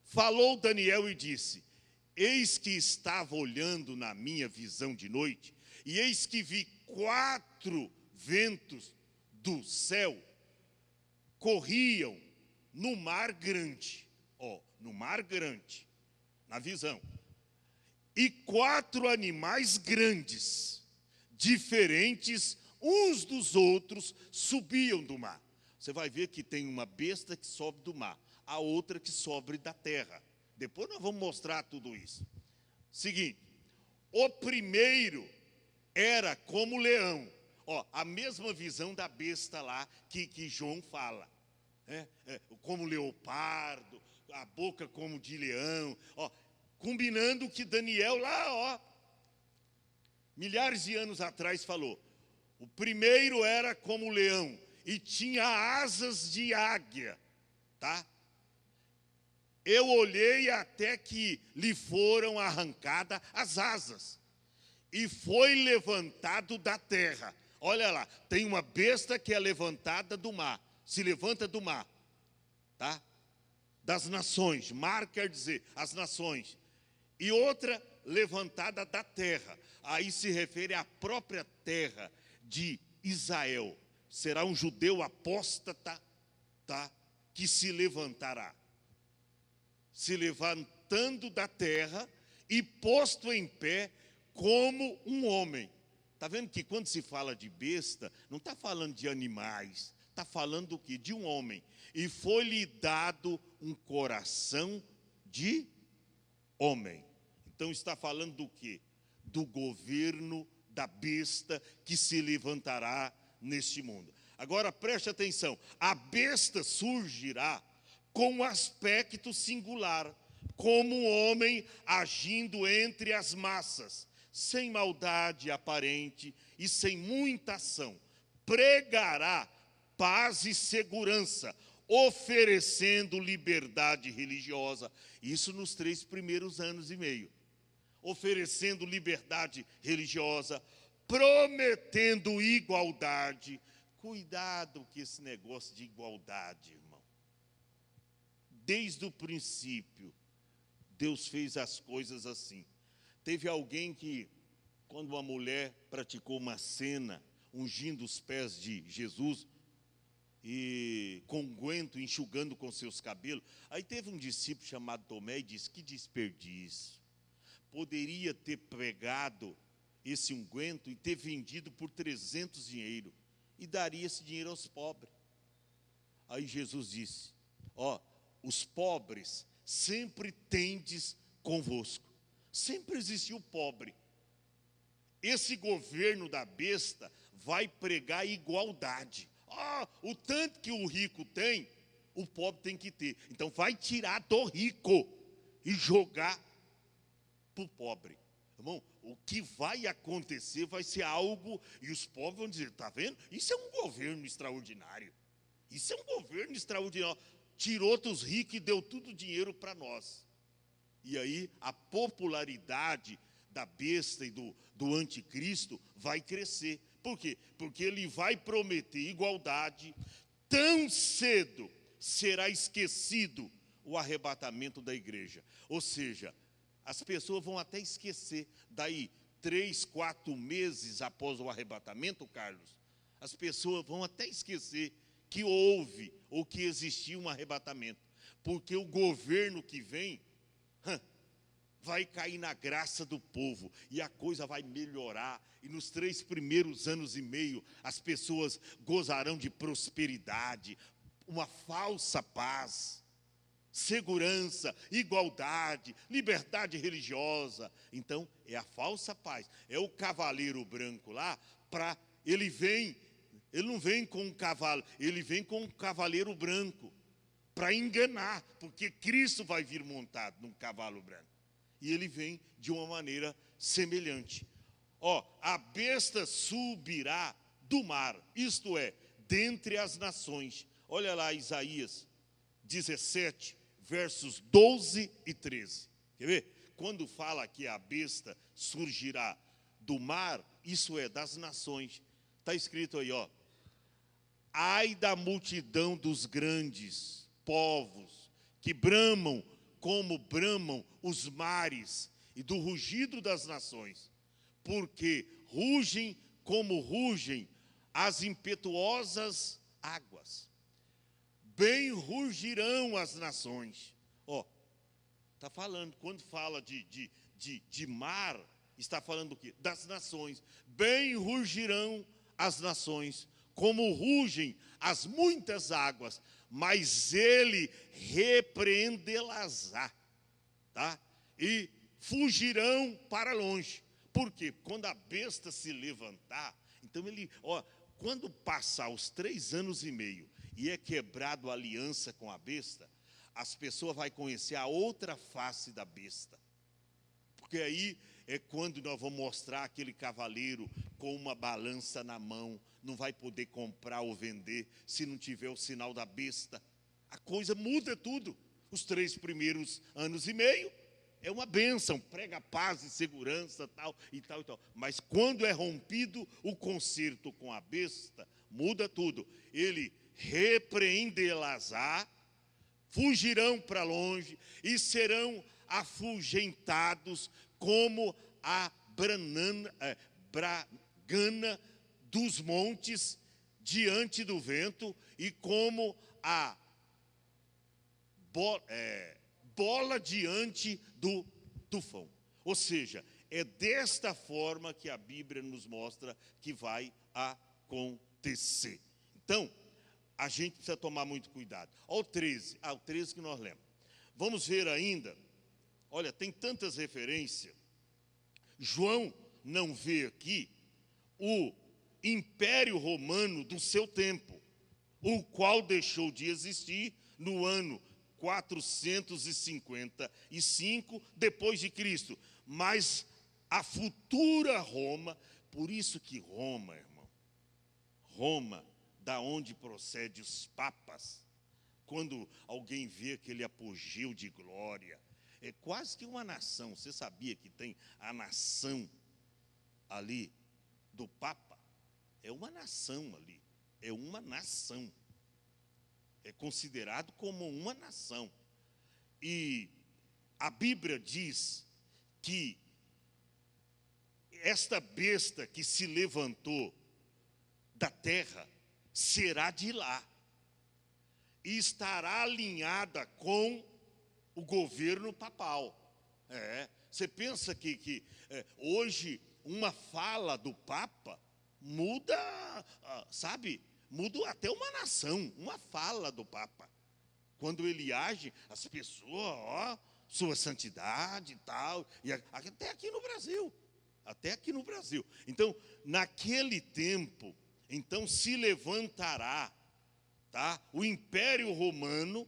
Falou Daniel e disse, eis que estava olhando na minha visão de noite, e eis que vi 4 ventos do céu corriam no mar grande, no mar grande, na visão, e 4 animais grandes, diferentes uns dos outros, subiam do mar. Você vai ver que tem uma besta que sobe do mar, a outra que sobe da terra. Depois nós vamos mostrar tudo isso. Seguinte, o primeiro era como leão, a mesma visão da besta lá que João fala. Como leopardo, a boca como de leão, combinando o que Daniel lá, milhares de anos atrás falou. O primeiro era como leão e tinha asas de águia, tá? Eu olhei até que lhe foram arrancadas as asas e foi levantado da terra. Olha lá, tem uma besta que é levantada do mar. Se levanta do mar, tá? Das nações, mar quer dizer as nações, e outra levantada da terra, aí se refere à própria terra de Israel, será um judeu apóstata, tá? Que se levantará, se levantando da terra e posto em pé como um homem. Está vendo que quando se fala de besta, não está falando de animais, está falando do quê? De um homem. E foi-lhe dado um coração de homem. Então está falando do quê? Do governo da besta que se levantará neste mundo. Agora preste atenção, a besta surgirá com um aspecto singular, como um homem agindo entre as massas, sem maldade aparente e sem muita ação. Pregará paz e segurança, oferecendo liberdade religiosa. Isso nos 3 primeiros anos e meio. Oferecendo liberdade religiosa, prometendo igualdade. Cuidado com esse negócio de igualdade, irmão. Desde o princípio, Deus fez as coisas assim. Teve alguém que, quando uma mulher praticou uma cena, ungindo os pés de Jesus, e com unguento, enxugando com seus cabelos, aí teve um discípulo chamado Tomé e disse, que desperdício. Poderia ter pregado esse unguento e ter vendido por 300 dinheiro, e daria esse dinheiro aos pobres. Aí Jesus disse, os pobres sempre tendes convosco. Sempre existiu o pobre. Esse governo da besta vai pregar igualdade. O tanto que o rico tem, o pobre tem que ter. Então vai tirar do rico e jogar para o pobre. Irmão, o que vai acontecer vai ser algo, e os pobres vão dizer, está vendo? Isso é um governo extraordinário. Isso é um governo extraordinário. Tirou dos ricos e deu tudo dinheiro para nós. E aí a popularidade da besta e do anticristo vai crescer. Por quê? Porque ele vai prometer igualdade. Tão cedo será esquecido o arrebatamento da igreja. Ou seja, as pessoas vão até esquecer. Daí 3, 4 meses após o arrebatamento, Carlos, as pessoas vão até esquecer que houve ou que existiu um arrebatamento. Porque o governo que vem vai cair na graça do povo e a coisa vai melhorar. E nos 3 primeiros anos e meio, as pessoas gozarão de prosperidade, uma falsa paz. segurança, igualdade, liberdade religiosa. Então, é a falsa paz. É o cavaleiro branco lá, ele não vem com um cavalo, ele vem com um cavaleiro branco, para enganar, porque Cristo vai vir montado num cavalo branco. E ele vem de uma maneira semelhante. A besta subirá do mar, isto é, dentre as nações. Olha lá Isaías 17, versos 12 e 13. Quer ver? Quando fala que a besta surgirá do mar, isso é, das nações. Está escrito aí, ai da multidão dos grandes povos, que bramam como bramam os mares, e do rugido das nações, porque rugem como rugem as impetuosas águas. Bem rugirão as nações. Está falando, quando fala de mar, está falando do quê? Das nações. Bem rugirão as nações, como rugem as muitas águas, mas ele repreendê-las-á, tá? E fugirão para longe. Por quê? Quando a besta se levantar, então ele, quando passar os 3 anos e meio e é quebrado a aliança com a besta, as pessoas vão conhecer a outra face da besta. Porque aí é quando nós vamos mostrar aquele cavaleiro com uma balança na mão, não vai poder comprar ou vender se não tiver o sinal da besta. A coisa muda tudo. Os 3 primeiros anos e meio é uma bênção, prega paz e segurança, tal e tal e tal. Mas quando é rompido o concerto com a besta, muda tudo. Ele repreendê-las-á, fugirão para longe e serão afugentados como a bragana dos montes diante do vento, e como a bola diante do tufão. Ou seja, é desta forma que a Bíblia nos mostra que vai acontecer. Então, a gente precisa tomar muito cuidado. Olha o 13, o 13 que nós lemos. Vamos ver ainda, olha, tem tantas referências. João não vê aqui o Império Romano do seu tempo, o qual deixou de existir no ano 455 depois de Cristo. Mas a futura Roma, por isso que Roma, irmão, Roma, da onde procede os papas, quando alguém vê aquele apogeu de glória, é quase que uma nação. Você sabia que tem a nação ali do Papa? É uma nação ali, é uma nação. É considerado como uma nação. E a Bíblia diz que esta besta que se levantou da terra será de lá e estará alinhada com o governo papal. Você pensa que hoje uma fala do Papa muda, sabe? Muda até uma nação, uma fala do Papa. Quando ele age, as pessoas, sua santidade e tal, e até aqui no Brasil. Então, naquele tempo, então se levantará, tá, o Império Romano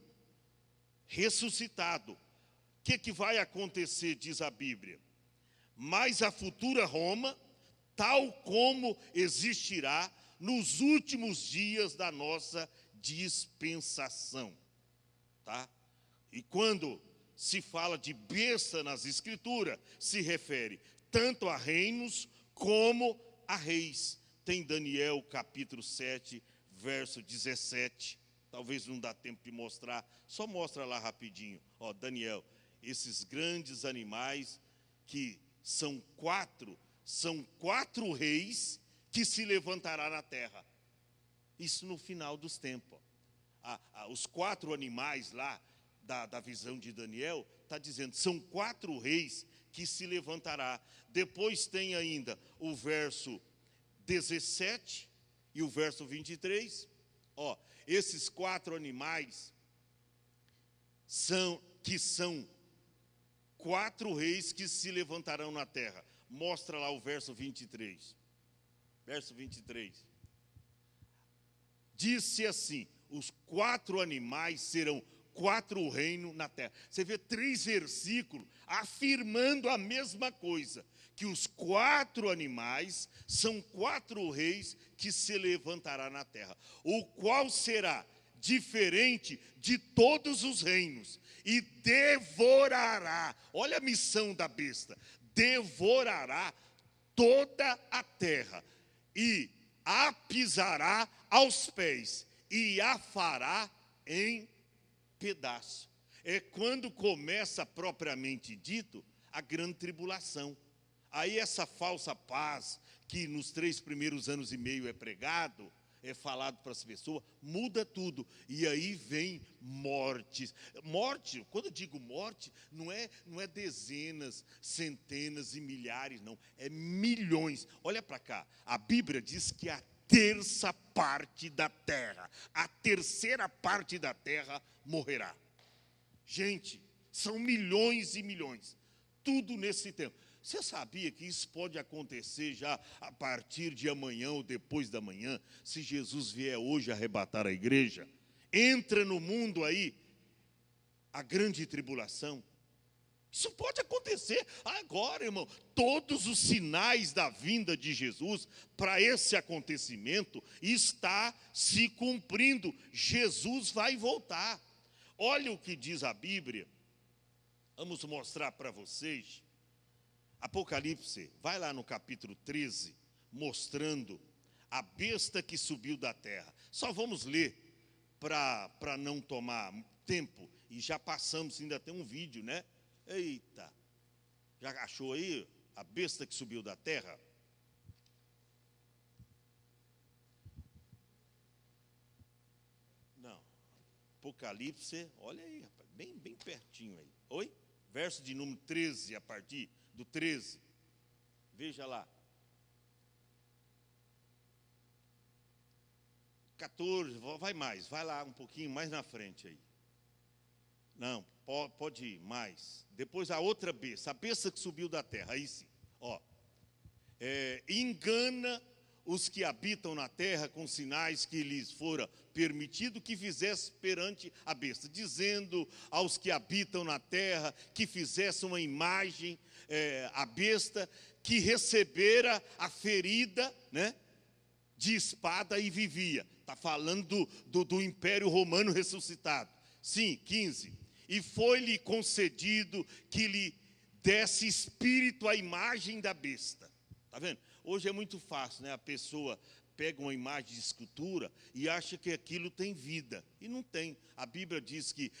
ressuscitado. O que vai acontecer, diz a Bíblia? Mas a futura Roma, tal como existirá nos últimos dias da nossa dispensação, tá? E quando se fala de besta nas Escrituras, se refere tanto a reinos como a reis. Tem Daniel capítulo 7, verso 17. Talvez não dá tempo de mostrar, só mostra lá rapidinho. Daniel, esses grandes animais que são quatro reis que se levantará na terra. Isso no final dos tempos. Os 4 animais lá, da visão de Daniel, está dizendo, são 4 reis que se levantará. Depois tem ainda o verso 17 e o verso 23. Esses 4 animais, que são 4 reis que se levantarão na terra. Mostra lá o verso 23. Verso 23. Disse assim: os 4 animais serão 4 reinos na terra. Você vê 3 versículos afirmando a mesma coisa, que os 4 animais são 4 reis que se levantará na terra, o qual será diferente de todos os reinos, e devorará, olha a missão da besta, devorará toda a terra, e a pisará aos pés, e a fará em pedaço. É quando começa propriamente dito a grande tribulação. Aí essa falsa paz que nos 3 primeiros anos e meio é pregado, é falado para as pessoas, muda tudo. E aí vem mortes. Morte, quando eu digo morte, não é dezenas, centenas e milhares, não. É milhões. Olha para cá. A Bíblia diz que a terça parte da terra, a terceira parte da terra morrerá. Gente, são milhões e milhões. Tudo nesse tempo. Você sabia que isso pode acontecer já a partir de amanhã ou depois da manhã, se Jesus vier hoje arrebatar a igreja? Entra no mundo aí a grande tribulação. Isso pode acontecer agora, irmão. Todos os sinais da vinda de Jesus para esse acontecimento está se cumprindo. Jesus vai voltar. Olha o que diz a Bíblia. Vamos mostrar para vocês. Apocalipse, vai lá no capítulo 13, mostrando a besta que subiu da terra. Só vamos ler para não tomar tempo. E já passamos, ainda tem um vídeo, né? Eita, já achou aí a besta que subiu da terra? Não, Apocalipse, olha aí, rapaz, bem pertinho aí. Oi? Verso de número 13, a partir do 13. Veja lá. 14, vai lá um pouquinho mais na frente aí. Não, pode ir mais. Depois a outra besta, a besta que subiu da terra, aí sim. Ó, engana os que habitam na terra com sinais que lhes fora permitido que fizesse perante a besta, dizendo aos que habitam na terra que fizesse uma imagem, a besta, que recebera a ferida, né, de espada e vivia. Está falando do Império Romano ressuscitado. Sim, 15. E foi-lhe concedido que lhe desse espírito à imagem da besta. Está vendo? Hoje é muito fácil, né? A pessoa pega uma imagem de escultura e acha que aquilo tem vida. E não tem. A Bíblia diz que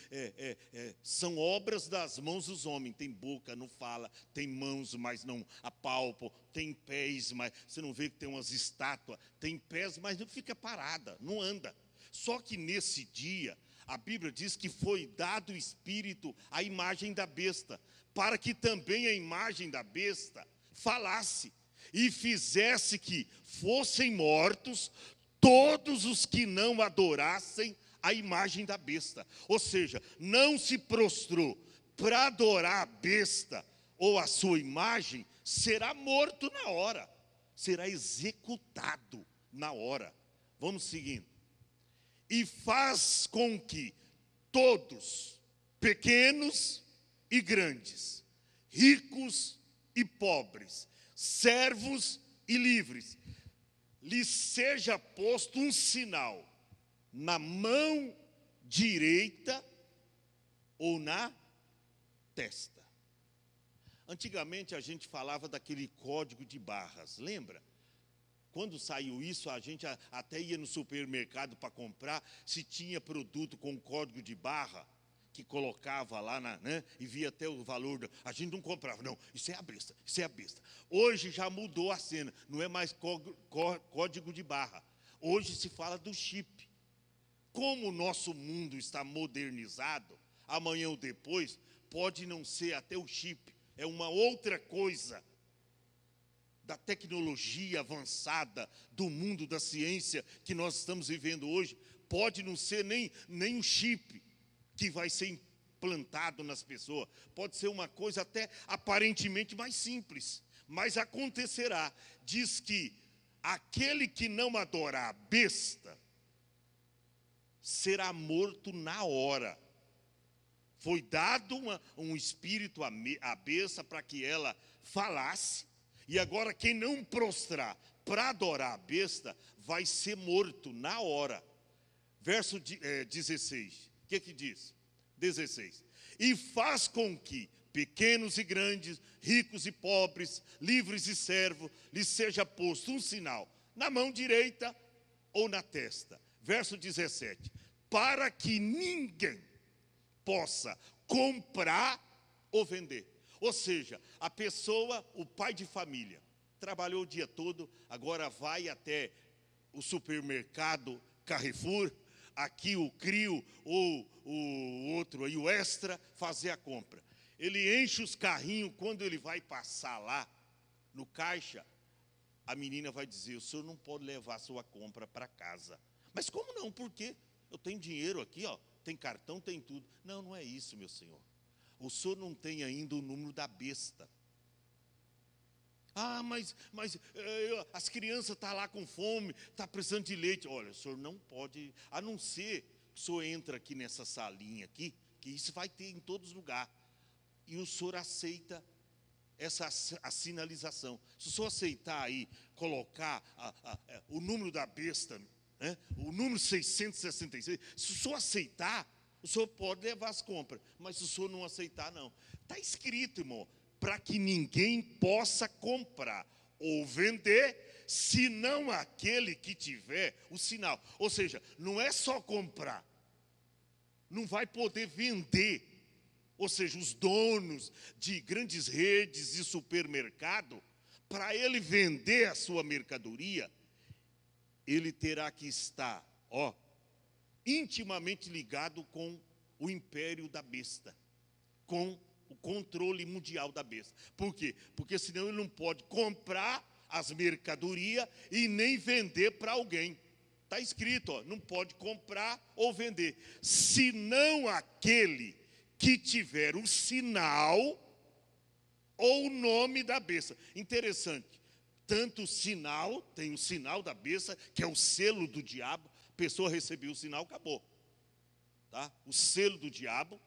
são obras das mãos dos homens. Tem boca, não fala. Tem mãos, mas não apalpam. Tem pés, mas você não vê que tem umas estátuas. Tem pés, mas não fica parada, não anda. Só que nesse dia, a Bíblia diz que foi dado o espírito à imagem da besta, para que também a imagem da besta falasse e fizesse que fossem mortos todos os que não adorassem a imagem da besta. Ou seja, não se prostrou para adorar a besta ou a sua imagem, será morto na hora, será executado na hora. Vamos seguindo. E faz com que todos, pequenos e grandes, ricos e pobres, servos e livres, lhes seja posto um sinal na mão direita ou na testa. Antigamente a gente falava daquele código de barras, lembra? Quando saiu isso, a gente até ia no supermercado para comprar, se tinha produto com código de barra, que colocava lá, né, e via até o valor, a gente não comprava, não, isso é a besta, isso é a besta. Hoje já mudou a cena, não é mais código de barra, hoje se fala do chip. Como o nosso mundo está modernizado, amanhã ou depois, pode não ser até o chip, é uma outra coisa, da tecnologia avançada, do mundo da ciência que nós estamos vivendo hoje, pode não ser nem um chip que vai ser plantado nas pessoas. Pode ser uma coisa até aparentemente mais simples, mas acontecerá. Diz que aquele que não adorar a besta será morto na hora. Foi dado um espírito à besta para que ela falasse, e agora quem não prostrar para adorar a besta vai ser morto na hora. Verso 16, o que diz? 16. E faz com que pequenos e grandes, ricos e pobres, livres e servos, lhes seja posto um sinal na mão direita ou na testa. Verso 17. Para que ninguém possa comprar ou vender. Ou seja, a pessoa, o pai de família, trabalhou o dia todo, agora vai até o supermercado Carrefour, aqui o Crio ou o outro aí, o Extra, fazer a compra. Ele enche os carrinhos, quando ele vai passar lá no caixa, a menina vai dizer: o senhor não pode levar a sua compra para casa. Mas como não? Por quê? Eu tenho dinheiro aqui, ó, tem cartão, tem tudo. Não, não é isso, meu senhor. O senhor não tem ainda o número da besta. Ah, mas as crianças estão lá com fome, estão precisando de leite. Olha, o senhor não pode, a não ser que o senhor entra aqui nessa salinha aqui, que isso vai ter em todos os lugares. E o senhor aceita a sinalização. Se o senhor aceitar aí, colocar o número da besta, né, o número 666, se o senhor aceitar, o senhor pode levar as compras. Mas se o senhor não aceitar, não. Está escrito, irmão, para que ninguém possa comprar ou vender, senão aquele que tiver o sinal. Ou seja, não é só comprar, não vai poder vender. Ou seja, os donos de grandes redes e supermercado, para ele vender a sua mercadoria, ele terá que estar, intimamente ligado com o império da besta, com o controle mundial da besta. Por quê? Porque senão ele não pode comprar as mercadorias e nem vender para alguém. Está escrito, não pode comprar ou vender, senão aquele que tiver o sinal ou o nome da besta. Interessante, tanto o sinal, tem o sinal da besta, que é o selo do diabo. A pessoa recebeu o sinal, acabou, tá? O selo do diabo,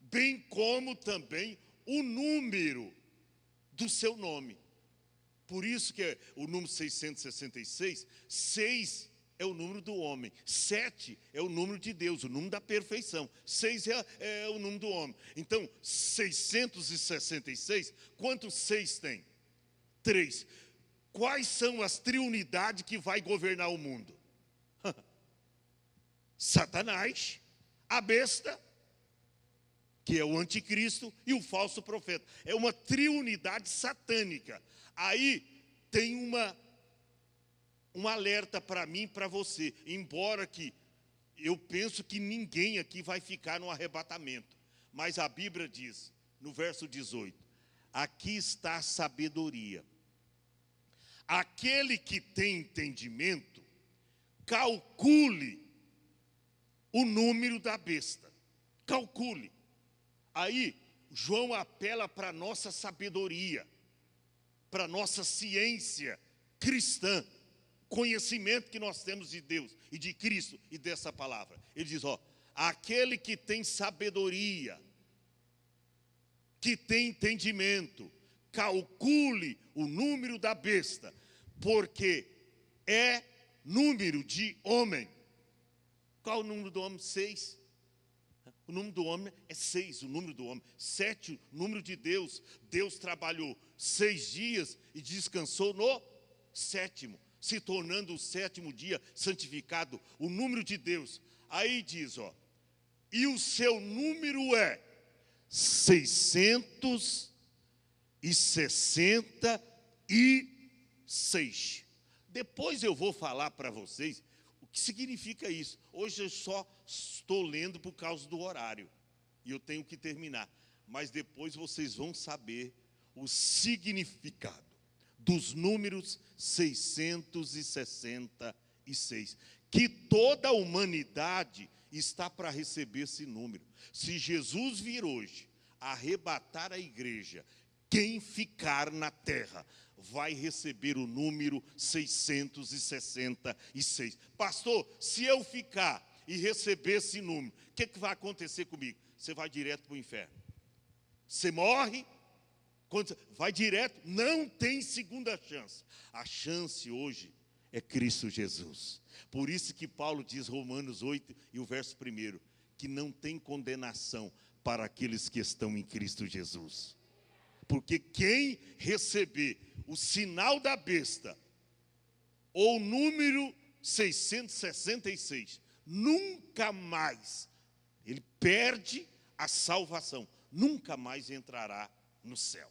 bem como também o número do seu nome. Por isso que é o número 666, 6 é o número do homem, 7 é o número de Deus, o número da perfeição, 6 é o número do homem. Então, 666, quantos 6 tem? 3. Quais são as triunidades que vai governar o mundo? Satanás, a besta, que é o anticristo, e o falso profeta. É uma triunidade satânica. Aí tem um alerta para mim e para você, embora que eu penso que ninguém aqui vai ficar no arrebatamento, mas a Bíblia diz, no verso 18, aqui está a sabedoria. Aquele que tem entendimento, calcule o número da besta. Calcule. Aí, João apela para a nossa sabedoria, para a nossa ciência cristã, conhecimento que nós temos de Deus e de Cristo e dessa palavra. Ele diz, aquele que tem sabedoria, que tem entendimento, calcule o número da besta, porque é número de homem. Qual o número do homem? 6. O número do homem é 6, o número do homem. 7, o número de Deus. Deus trabalhou 6 dias e descansou no 7º, se tornando o 7º dia santificado, o número de Deus. Aí diz, e o seu número é 666. Depois eu vou falar para vocês o que significa isso. Hoje eu só estou lendo por causa do horário, e eu tenho que terminar. Mas depois vocês vão saber o significado dos números 666, que toda a humanidade está para receber esse número. Se Jesus vir hoje arrebatar a igreja, quem ficar na terra vai receber o número 666. Pastor, se eu ficar e receber esse número, o que vai acontecer comigo? Você vai direto para o inferno. Você morre, vai direto, não tem segunda chance. A chance hoje é Cristo Jesus. Por isso que Paulo diz, Romanos 8 e o verso 1, que não tem condenação para aqueles que estão em Cristo Jesus. Porque quem receber o sinal da besta, ou o número 666, nunca mais, ele perde a salvação, nunca mais entrará no céu.